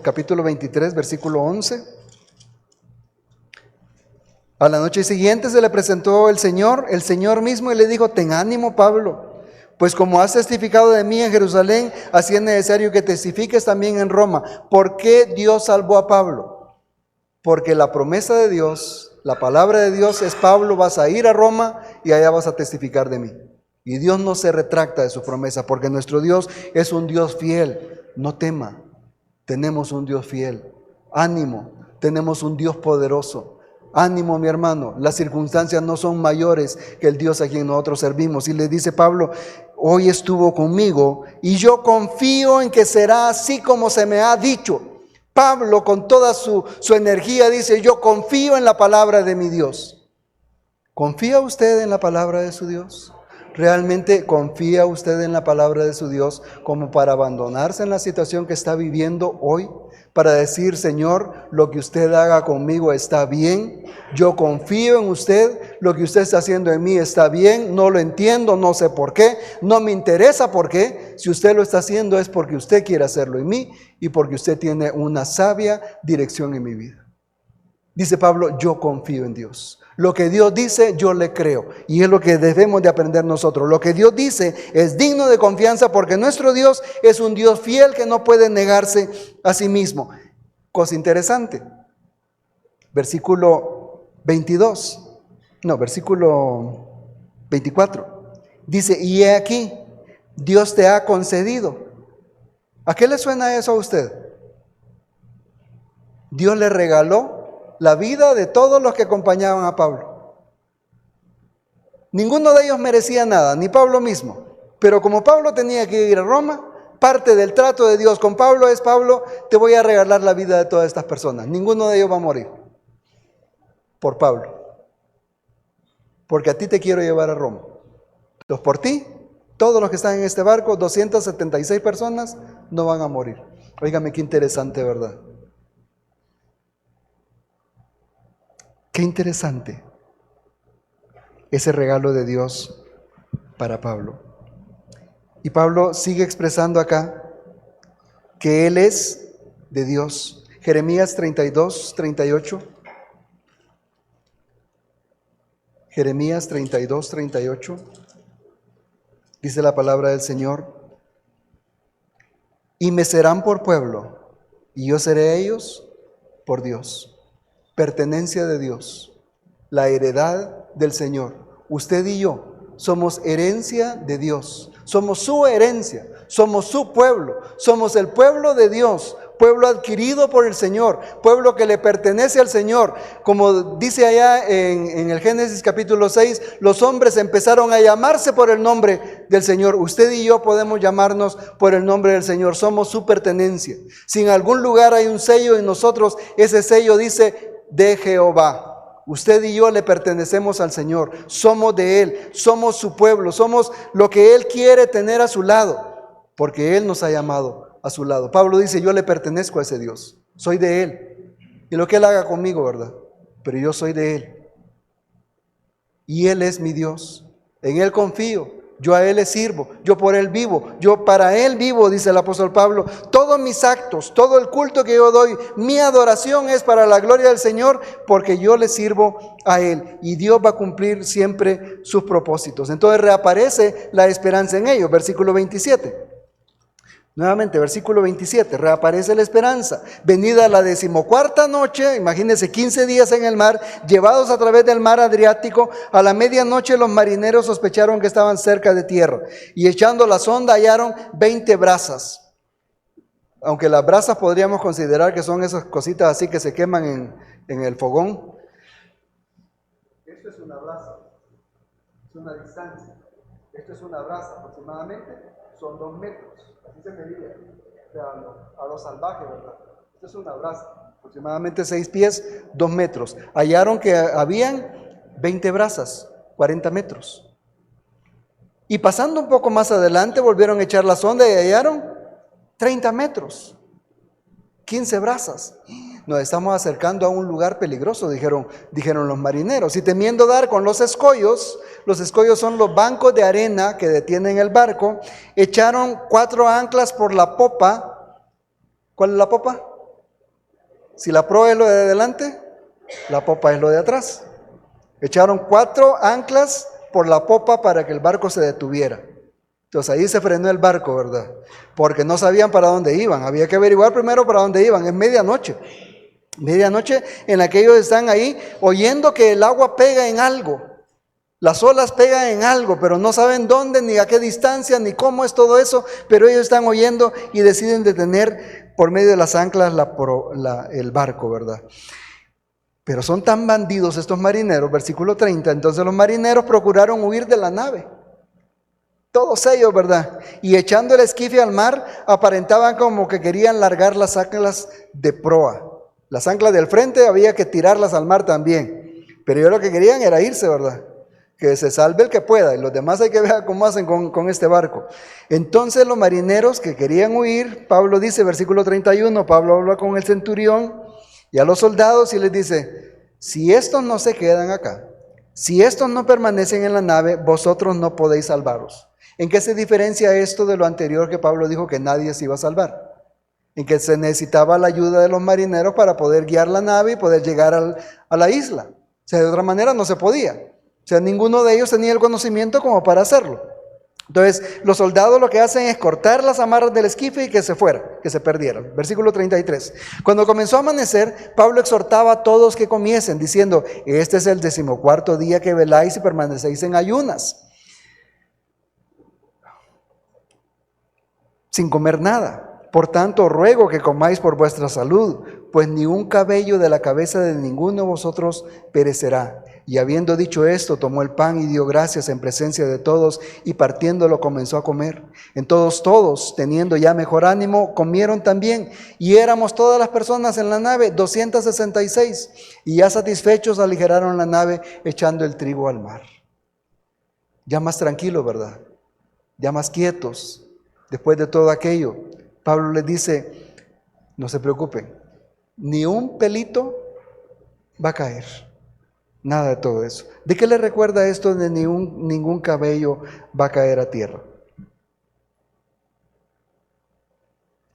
capítulo 23, versículo 11. A la noche siguiente se le presentó el Señor mismo, y le dijo, ten ánimo, Pablo, pues como has testificado de mí en Jerusalén, así es necesario que testifiques también en Roma. ¿Por qué Dios salvó a Pablo? Porque la promesa de Dios, la palabra de Dios es, Pablo, vas a ir a Roma y allá vas a testificar de mí. Y Dios no se retracta de su promesa, porque nuestro Dios es un Dios fiel. No tema, tenemos un Dios fiel. Ánimo, tenemos un Dios poderoso. Ánimo, mi hermano, las circunstancias no son mayores que el Dios a quien nosotros servimos. Y le dice Pablo, hoy estuvo conmigo y yo confío en que será así como se me ha dicho. Pablo, con toda su energía, dice, yo confío en la palabra de mi Dios. ¿Confía usted en la palabra de su Dios? ¿Realmente confía usted en la palabra de su Dios como para abandonarse en la situación que está viviendo hoy? Para decir, Señor, lo que usted haga conmigo está bien, yo confío en usted, lo que usted está haciendo en mí está bien, no lo entiendo, no sé por qué, no me interesa por qué. Si usted lo está haciendo es porque usted quiere hacerlo en mí y porque usted tiene una sabia dirección en mi vida. Dice Pablo, yo confío en Dios. Lo que Dios dice, yo le creo. Y es lo que debemos de aprender nosotros. Lo que Dios dice es digno de confianza, porque nuestro Dios es un Dios fiel que no puede negarse a sí mismo. Cosa interesante. Versículo 24. Dice, y he aquí, Dios te ha concedido. ¿A qué le suena eso a usted? Dios le regaló la vida de todos los que acompañaban a Pablo. Ninguno de ellos merecía nada, ni Pablo mismo. Pero como Pablo tenía que ir a Roma, parte del trato de Dios con Pablo es, Pablo, te voy a regalar la vida de todas estas personas. Ninguno de ellos va a morir por Pablo, porque a ti te quiero llevar a Roma. Entonces, por ti, todos los que están en este barco, 276 personas, no van a morir. Óigame, qué interesante, ¿verdad? Qué interesante ese regalo de Dios para Pablo. Y Pablo sigue expresando acá que Él es de Dios. Jeremías 32, 38. Jeremías 32, 38. Dice la palabra del Señor. Y me serán por pueblo, y yo seré ellos por Dios. Pertenencia de Dios, la heredad del Señor. Usted y yo somos herencia de Dios, somos su herencia, somos su pueblo, somos el pueblo de Dios. pueblo adquirido por el Señor, pueblo que le pertenece al Señor. Como dice allá en el Génesis capítulo 6, los hombres empezaron a llamarse por el nombre del Señor. Usted y yo podemos llamarnos por el nombre del Señor, somos su pertenencia. Si en algún lugar hay un sello en nosotros, ese sello dice de Jehová. Usted y yo le pertenecemos al Señor, somos de Él, somos su pueblo, somos lo que Él quiere tener a su lado, porque Él nos ha llamado a su lado. Pablo dice, yo le pertenezco a ese Dios, soy de Él, y lo que Él haga conmigo, ¿verdad? Pero yo soy de Él, y Él es mi Dios, en Él confío. Yo a Él le sirvo, yo por Él vivo, yo para Él vivo, dice el apóstol Pablo. Todos mis actos, todo el culto que yo doy, mi adoración es para la gloria del Señor, porque yo le sirvo a Él. Y Dios va a cumplir siempre sus propósitos. Entonces reaparece la esperanza en ellos. Versículo 27. Nuevamente, versículo 27, reaparece la esperanza. Venida la 14ª noche, imagínense 15 días en el mar, llevados a través del mar Adriático, a la medianoche los marineros sospecharon que estaban cerca de tierra, y echando la sonda hallaron 20 brasas. Aunque las brasas podríamos considerar que son esas cositas así que se queman en el fogón. Esto es una brasa, es una distancia. Esto es una brasa, aproximadamente son 2 metros. Así se medía, o sea, a lo salvaje, ¿verdad? Esto es una brasa, aproximadamente 6 pies, 2 metros. Hallaron que habían 20 brasas, 40 metros. Y pasando un poco más adelante, volvieron a echar la sonda y hallaron 30 metros, 15 brasas. Nos estamos acercando a un lugar peligroso, dijeron los marineros, y temiendo dar con los escollos son los bancos de arena que detienen el barco, echaron 4 anclas por la popa. ¿Cuál es la popa? Si la proa es lo de adelante, la popa es lo de atrás. Echaron 4 anclas por la popa para que el barco se detuviera. Entonces ahí se frenó el barco, ¿verdad? Porque no sabían para dónde iban, había que averiguar primero para dónde iban. Es medianoche en la que ellos están ahí oyendo que el agua pega en algo, las olas pegan en algo, pero no saben dónde, ni a qué distancia, ni cómo es todo eso, pero ellos están oyendo y deciden detener por medio de las anclas el barco, ¿verdad? Pero son tan bandidos estos marineros, versículo 30, entonces los marineros procuraron huir de la nave. Todos ellos, ¿verdad? Y echando el esquife al mar, aparentaban como que querían largar las anclas de proa. Las anclas del frente había que tirarlas al mar también. Pero ellos lo que querían era irse, ¿verdad? Que se salve el que pueda. Y los demás hay que ver cómo hacen con este barco. Entonces los marineros que querían huir, Pablo dice, versículo 31, Pablo habla con el centurión y a los soldados y les dice, si estos no se quedan acá, si estos no permanecen en la nave, vosotros no podéis salvaros. ¿En qué se diferencia esto de lo anterior que Pablo dijo que nadie se iba a salvar? En que se necesitaba la ayuda de los marineros para poder guiar la nave y poder llegar a la isla. O sea, de otra manera no se podía. O sea, ninguno de ellos tenía el conocimiento como para hacerlo. Entonces, los soldados lo que hacen es cortar las amarras del esquife y que se fuera, que se perdieran. Versículo 33. Cuando comenzó a amanecer, Pablo exhortaba a todos que comiesen, diciendo, este es el 14º día que veláis y permanecéis en ayunas, sin comer nada. Por tanto, ruego que comáis por vuestra salud, pues ni un cabello de la cabeza de ninguno de vosotros perecerá. Y habiendo dicho esto, tomó el pan y dio gracias en presencia de todos, y partiéndolo comenzó a comer. Entonces todos, teniendo ya mejor ánimo, comieron también, y éramos todas las personas en la nave, 266, y ya satisfechos aligeraron la nave, echando el trigo al mar. Ya más tranquilo, ¿verdad? Ya más quietos, después de todo aquello. Pablo les dice, no se preocupen, ni un pelito va a caer, nada de todo eso. ¿De qué le recuerda esto de ningún cabello va a caer a tierra?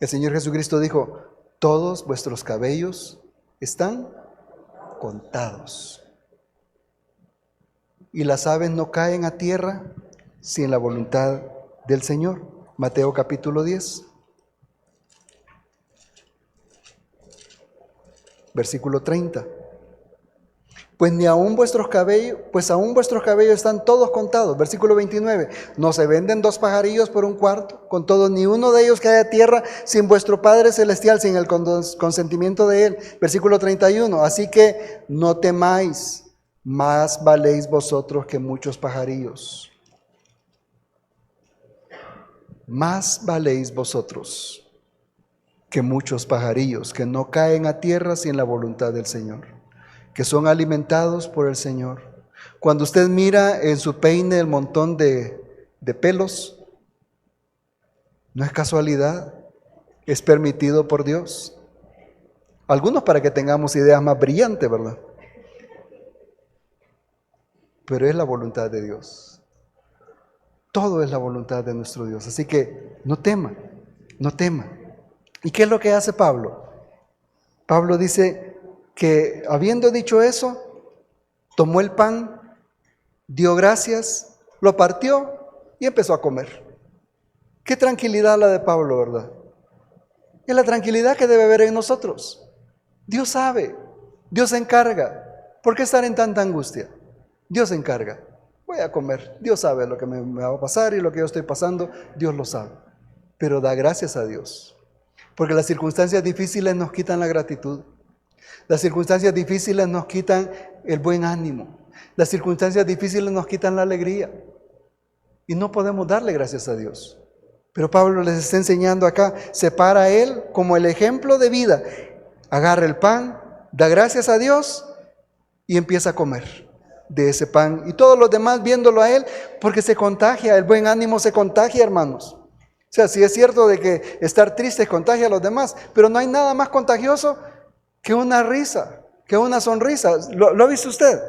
El Señor Jesucristo dijo, todos vuestros cabellos están contados. Y las aves no caen a tierra sin la voluntad del Señor. Mateo capítulo 10. Versículo 30. Pues aún vuestros cabellos están todos contados. Versículo 29. No se venden 2 pajarillos por un cuarto. Con todo, ni uno de ellos cae a tierra sin vuestro Padre Celestial, sin el consentimiento de Él. Versículo 31. Así que no temáis, más valéis vosotros que muchos pajarillos. Más valéis vosotros que muchos pajarillos que no caen a tierra sin la voluntad del Señor, que son alimentados por el Señor. Cuando usted mira en su peine el montón de pelos, no es casualidad, es permitido por Dios. Algunos para que tengamos ideas más brillantes, ¿verdad? Pero es la voluntad de Dios. Todo es la voluntad de nuestro Dios. Así que no tema, no tema. ¿Y qué es lo que hace Pablo? Pablo dice que habiendo dicho eso, tomó el pan, dio gracias, lo partió y empezó a comer. Qué tranquilidad la de Pablo, ¿verdad? Es la tranquilidad que debe haber en nosotros. Dios sabe, Dios se encarga. ¿Por qué estar en tanta angustia? Dios se encarga. Voy a comer. Dios sabe lo que me va a pasar y lo que yo estoy pasando, Dios lo sabe. Pero da gracias a Dios. Porque las circunstancias difíciles nos quitan la gratitud. Las circunstancias difíciles nos quitan el buen ánimo. Las circunstancias difíciles nos quitan la alegría. Y no podemos darle gracias a Dios. Pero Pablo les está enseñando acá, se para a él como el ejemplo de vida. Agarra el pan, da gracias a Dios y empieza a comer de ese pan. Y todos los demás viéndolo a él, porque se contagia, el buen ánimo se contagia, hermanos. O sea, sí es cierto de que estar triste contagia a los demás, pero no hay nada más contagioso que una risa, que una sonrisa. ¿Lo ha visto usted?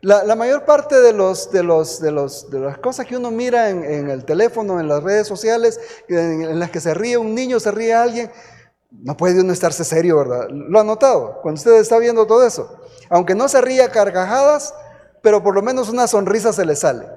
La mayor parte de las cosas que uno mira en el teléfono, en las redes sociales, en las que se ríe un niño, se ríe alguien, no puede uno estarse serio, ¿verdad? ¿Lo ha notado? Cuando usted está viendo todo eso. Aunque no se ría a carcajadas, pero por lo menos una sonrisa se le sale.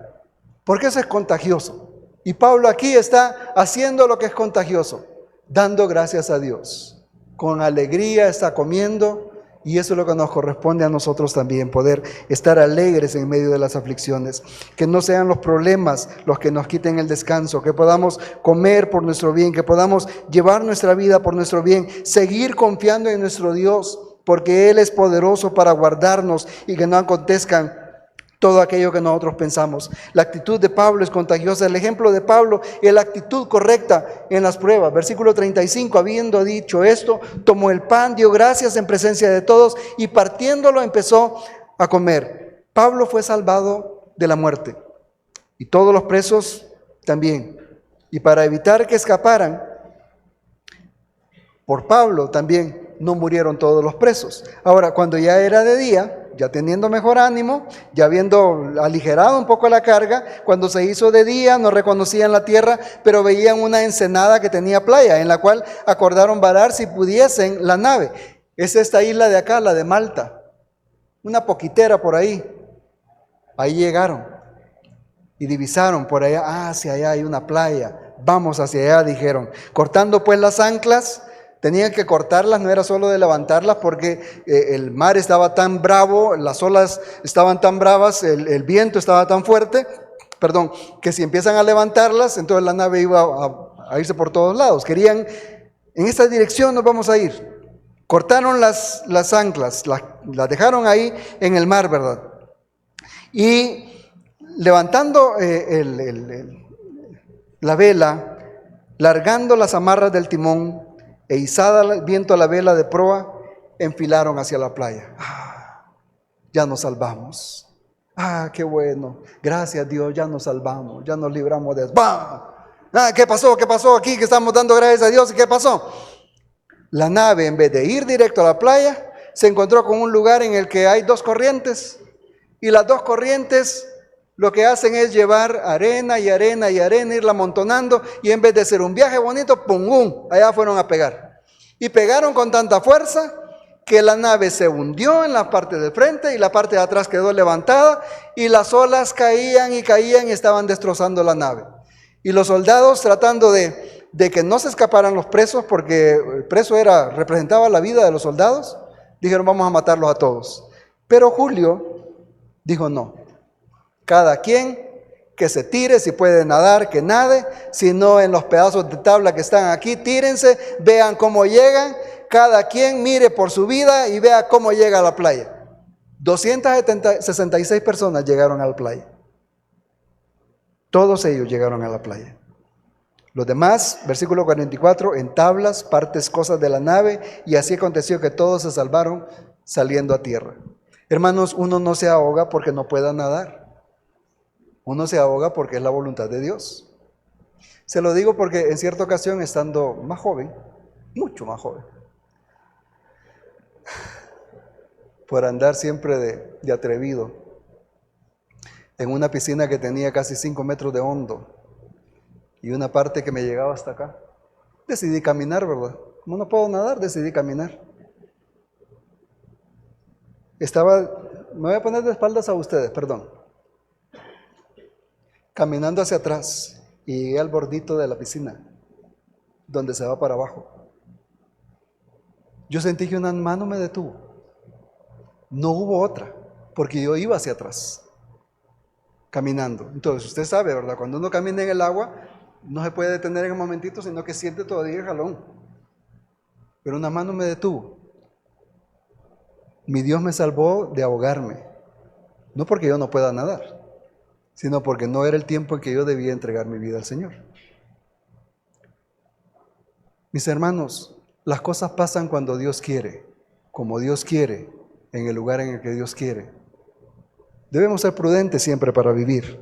Porque eso es contagioso. Y Pablo aquí está haciendo lo que es contagioso, dando gracias a Dios. Con alegría está comiendo. Y eso es lo que nos corresponde a nosotros también, poder estar alegres en medio de las aflicciones. Que no sean los problemas los que nos quiten el descanso, que podamos comer por nuestro bien, que podamos llevar nuestra vida por nuestro bien, seguir confiando en nuestro Dios, porque Él es poderoso para guardarnos y que no acontezcan todo aquello que nosotros pensamos. La actitud de Pablo es contagiosa. El ejemplo de Pablo es la actitud correcta en las pruebas. Versículo 35, habiendo dicho esto, tomó el pan, dio gracias en presencia de todos y partiéndolo empezó a comer. Pablo fue salvado de la muerte y todos los presos también. Y para evitar que escaparan, por Pablo también no murieron todos los presos. Ahora, cuando ya era de día, ya teniendo mejor ánimo, ya habiendo aligerado un poco la carga, cuando se hizo de día no reconocían la tierra, pero veían una ensenada que tenía playa, en la cual acordaron varar si pudiesen la nave. Es esta isla de acá, la de Malta, una poquitera por ahí. Ahí llegaron y divisaron por allá, hacia allá hay una playa, vamos hacia allá, dijeron. Cortando pues las anclas, tenían que cortarlas, no era solo de levantarlas porque el mar estaba tan bravo, las olas estaban tan bravas, el viento estaba tan fuerte, que si empiezan a levantarlas, entonces la nave iba a irse por todos lados. Querían, en esta dirección nos vamos a ir. Cortaron las anclas, las dejaron ahí en el mar, ¿verdad? Y levantando la vela, largando las amarras del timón, e izada el viento a la vela de proa, enfilaron hacia la playa. Ya nos salvamos. Qué bueno. Gracias Dios, ya nos salvamos, ya nos libramos de eso. ¿Qué pasó? ¿Qué pasó aquí? Que estamos dando gracias a Dios. ¿Y qué pasó? La nave, en vez de ir directo a la playa, se encontró con un lugar en el que hay 2 corrientes. Y las 2 corrientes lo que hacen es llevar arena y arena y arena, irla amontonando, y en vez de ser un viaje bonito, ¡pum! Allá fueron a pegar. Y pegaron con tanta fuerza que la nave se hundió en la parte de frente y la parte de atrás quedó levantada, y las olas caían y caían y estaban destrozando la nave. Y los soldados, tratando de que no se escaparan los presos, porque el preso representaba la vida de los soldados, dijeron: vamos a matarlos a todos. Pero Julio dijo no. Cada quien que se tire, si puede nadar, que nade, si no en los pedazos de tabla que están aquí, tírense, vean cómo llegan, cada quien mire por su vida y vea cómo llega a la playa. 266 personas llegaron a la playa. Todos ellos llegaron a la playa. Los demás, versículo 44, en tablas, partes, cosas de la nave, y así aconteció que todos se salvaron saliendo a tierra. Hermanos, uno no se ahoga porque no pueda nadar. Uno se ahoga porque es la voluntad de Dios. Se lo digo porque en cierta ocasión, estando más joven, mucho más joven, por andar siempre de atrevido, en una piscina que tenía casi 5 metros de hondo y una parte que me llegaba hasta acá, decidí caminar, ¿verdad? Como no puedo nadar, decidí caminar. Me voy a poner de espaldas a ustedes, perdón. Caminando hacia atrás y llegué al bordito de la piscina, donde se va para abajo. Yo sentí que una mano me detuvo. No hubo otra, porque yo iba hacia atrás, caminando. Entonces, usted sabe, ¿verdad? Cuando uno camina en el agua, no se puede detener en un momentito, sino que siente todavía el jalón. Pero una mano me detuvo. Mi Dios me salvó de ahogarme. No porque yo no pueda nadar, sino porque no era el tiempo en que yo debía entregar mi vida al Señor. Mis hermanos, las cosas pasan cuando Dios quiere, como Dios quiere, en el lugar en el que Dios quiere. Debemos ser prudentes siempre para vivir.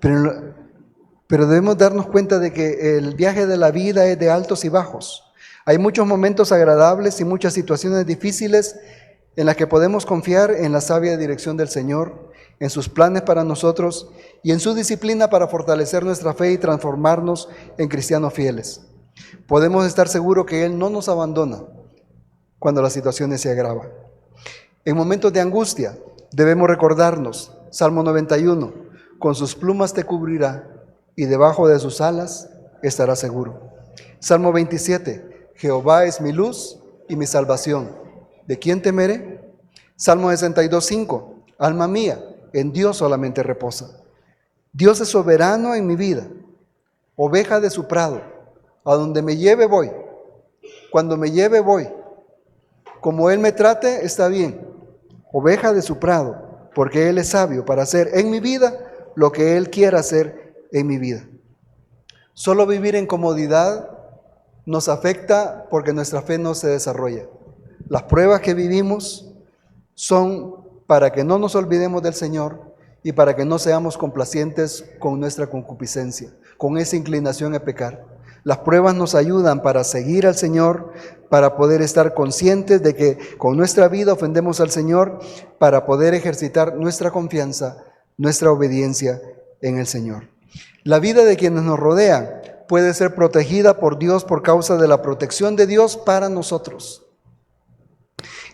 Pero debemos darnos cuenta de que el viaje de la vida es de altos y bajos. Hay muchos momentos agradables y muchas situaciones difíciles en las que podemos confiar en la sabia dirección del Señor, en sus planes para nosotros y en su disciplina para fortalecer nuestra fe y transformarnos en cristianos fieles. Podemos estar seguros que Él no nos abandona cuando las situaciones se agravan. En momentos de angustia debemos recordarnos, Salmo 91, con sus plumas te cubrirá y debajo de sus alas estarás seguro. Salmo 27, Jehová es mi luz y mi salvación. ¿De quién temeré? Salmo 62:5, alma mía, en Dios solamente reposa. Dios es soberano en mi vida, oveja de su prado. A donde me lleve voy, cuando me lleve voy. Como Él me trate, está bien. Oveja de su prado, porque Él es sabio para hacer en mi vida lo que Él quiera hacer en mi vida. Solo vivir en comodidad nos afecta porque nuestra fe no se desarrolla. Las pruebas que vivimos son para que no nos olvidemos del Señor y para que no seamos complacientes con nuestra concupiscencia, con esa inclinación a pecar. Las pruebas nos ayudan para seguir al Señor, para poder estar conscientes de que con nuestra vida ofendemos al Señor, para poder ejercitar nuestra confianza, nuestra obediencia en el Señor. La vida de quienes nos rodean puede ser protegida por Dios por causa de la protección de Dios para nosotros.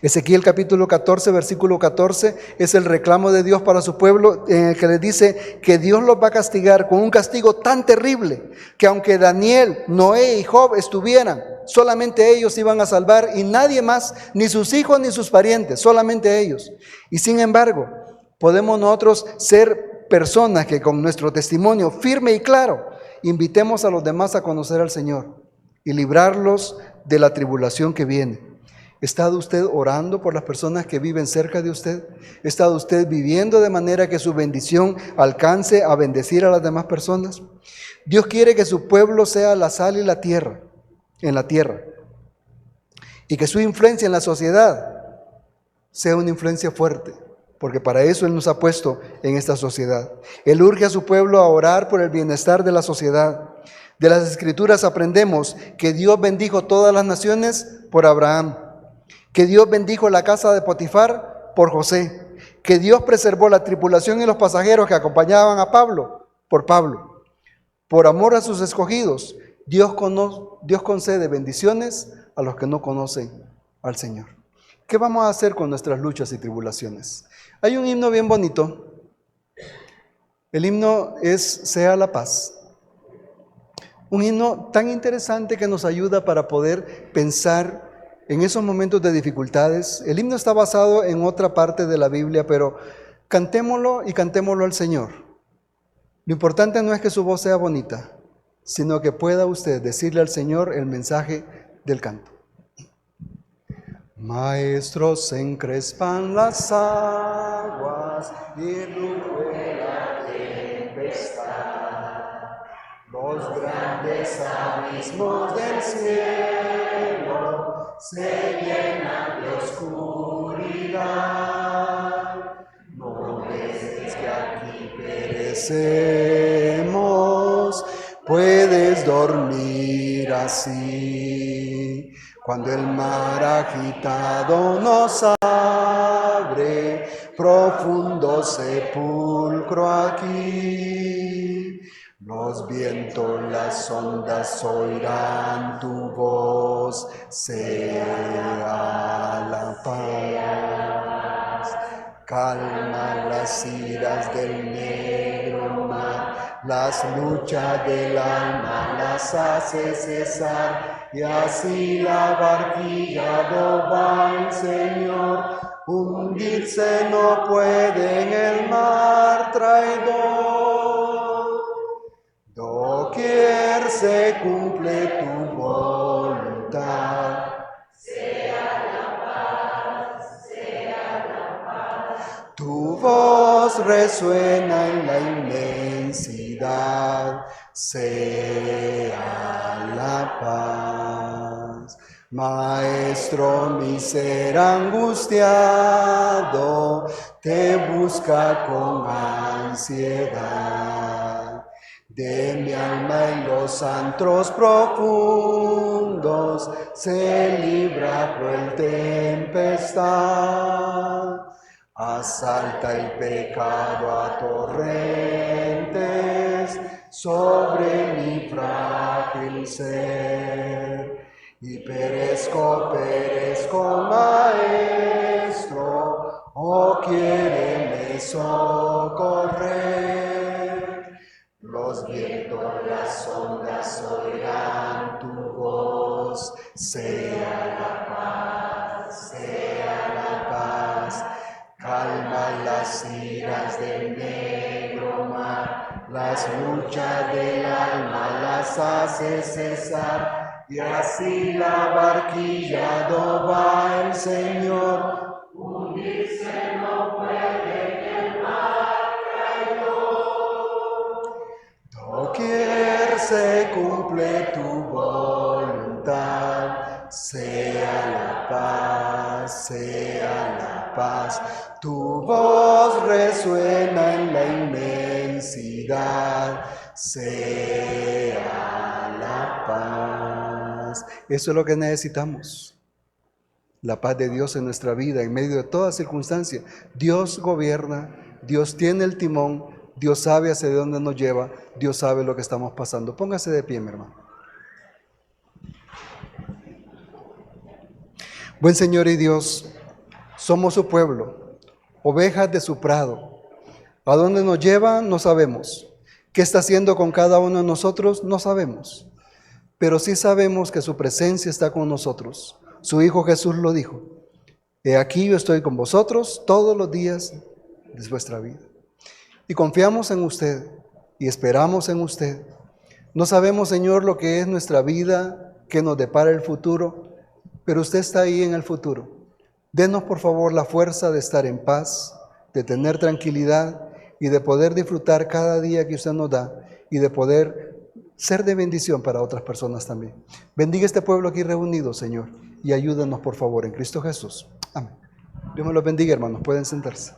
Ezequiel capítulo 14, versículo 14, es el reclamo de Dios para su pueblo, en el que le dice que Dios los va a castigar con un castigo tan terrible, que aunque Daniel, Noé y Job estuvieran, solamente ellos iban a salvar y nadie más, ni sus hijos ni sus parientes, solamente ellos. Y sin embargo, podemos nosotros ser personas que con nuestro testimonio firme y claro, invitemos a los demás a conocer al Señor y librarlos de la tribulación que viene. ¿Ha estado usted orando por las personas que viven cerca de usted? ¿Ha estado usted viviendo de manera que su bendición alcance a bendecir a las demás personas? Dios quiere que su pueblo sea la sal y la tierra, en la tierra, y que su influencia en la sociedad sea una influencia fuerte, porque para eso Él nos ha puesto en esta sociedad. Él urge a su pueblo a orar por el bienestar de la sociedad. De las Escrituras aprendemos que Dios bendijo todas las naciones por Abraham, que Dios bendijo la casa de Potifar por José, que Dios preservó la tripulación y los pasajeros que acompañaban a Pablo por Pablo. Por amor a sus escogidos, Dios concede bendiciones a los que no conocen al Señor. ¿Qué vamos a hacer con nuestras luchas y tribulaciones? Hay un himno bien bonito. El himno es Sea la paz. Un himno tan interesante que nos ayuda para poder pensar en esos momentos de dificultades. El himno está basado en otra parte de la Biblia, pero cantémoslo y cantémoslo al Señor. Lo importante no es que su voz sea bonita, sino que pueda usted decirle al Señor el mensaje del canto. Maestros encrespan las aguas y ruge la tempestad. Los grandes abismos del cielo se llenan de oscuridad. No ves que aquí perecemos, puedes dormir así. Cuando el mar agitado nos abre, profundo sepulcro aquí. Los vientos, las ondas oirán tu voz, sea la paz. Calma las iras del negro mar, las luchas del alma las hace cesar, y así la barquilla no va el Señor, hundirse no puede en el mar traidor. Doquier se cumple tu voluntad, tu voz resuena en la inmensidad, sea la paz. Maestro, mi ser angustiado te busca con ansiedad. De mi alma en los antros profundos se libra cruel tempestad. Asalta el pecado a torrentes sobre mi frágil ser. Y perezco, maestro, oh quiéreme socorrer. Los vientos, las ondas oirán tu voz, sea la paz, sea la paz. Calma las iras del negro mar, las luchas del alma las hace cesar, y así la barquilla no va el Señor, hundirse no puede en el mar traidor. Doquier se cumple tu voluntad, sea la paz, sea la paz. Tu voz resuena en la inmensidad, sea la paz. Eso es lo que necesitamos. La paz de Dios en nuestra vida, en medio de toda circunstancia. Dios gobierna, Dios tiene el timón, Dios sabe hacia dónde nos lleva, Dios sabe lo que estamos pasando. Póngase de pie, mi hermano. Buen Señor y Dios, somos su pueblo, ovejas de su prado. ¿A dónde nos lleva? No sabemos. ¿Qué está haciendo con cada uno de nosotros? No sabemos. Pero sí sabemos que su presencia está con nosotros. Su Hijo Jesús lo dijo. He aquí yo estoy con vosotros todos los días de vuestra vida. Y confiamos en usted y esperamos en usted. No sabemos, Señor, lo que es nuestra vida, que nos depara el futuro, pero usted está ahí en el futuro. Denos, por favor, la fuerza de estar en paz, de tener tranquilidad y de poder disfrutar cada día que usted nos da y de poder ser de bendición para otras personas también. Bendiga este pueblo aquí reunido, Señor, y ayúdanos, por favor, en Cristo Jesús. Amén. Dios me los bendiga, hermanos. Pueden sentarse.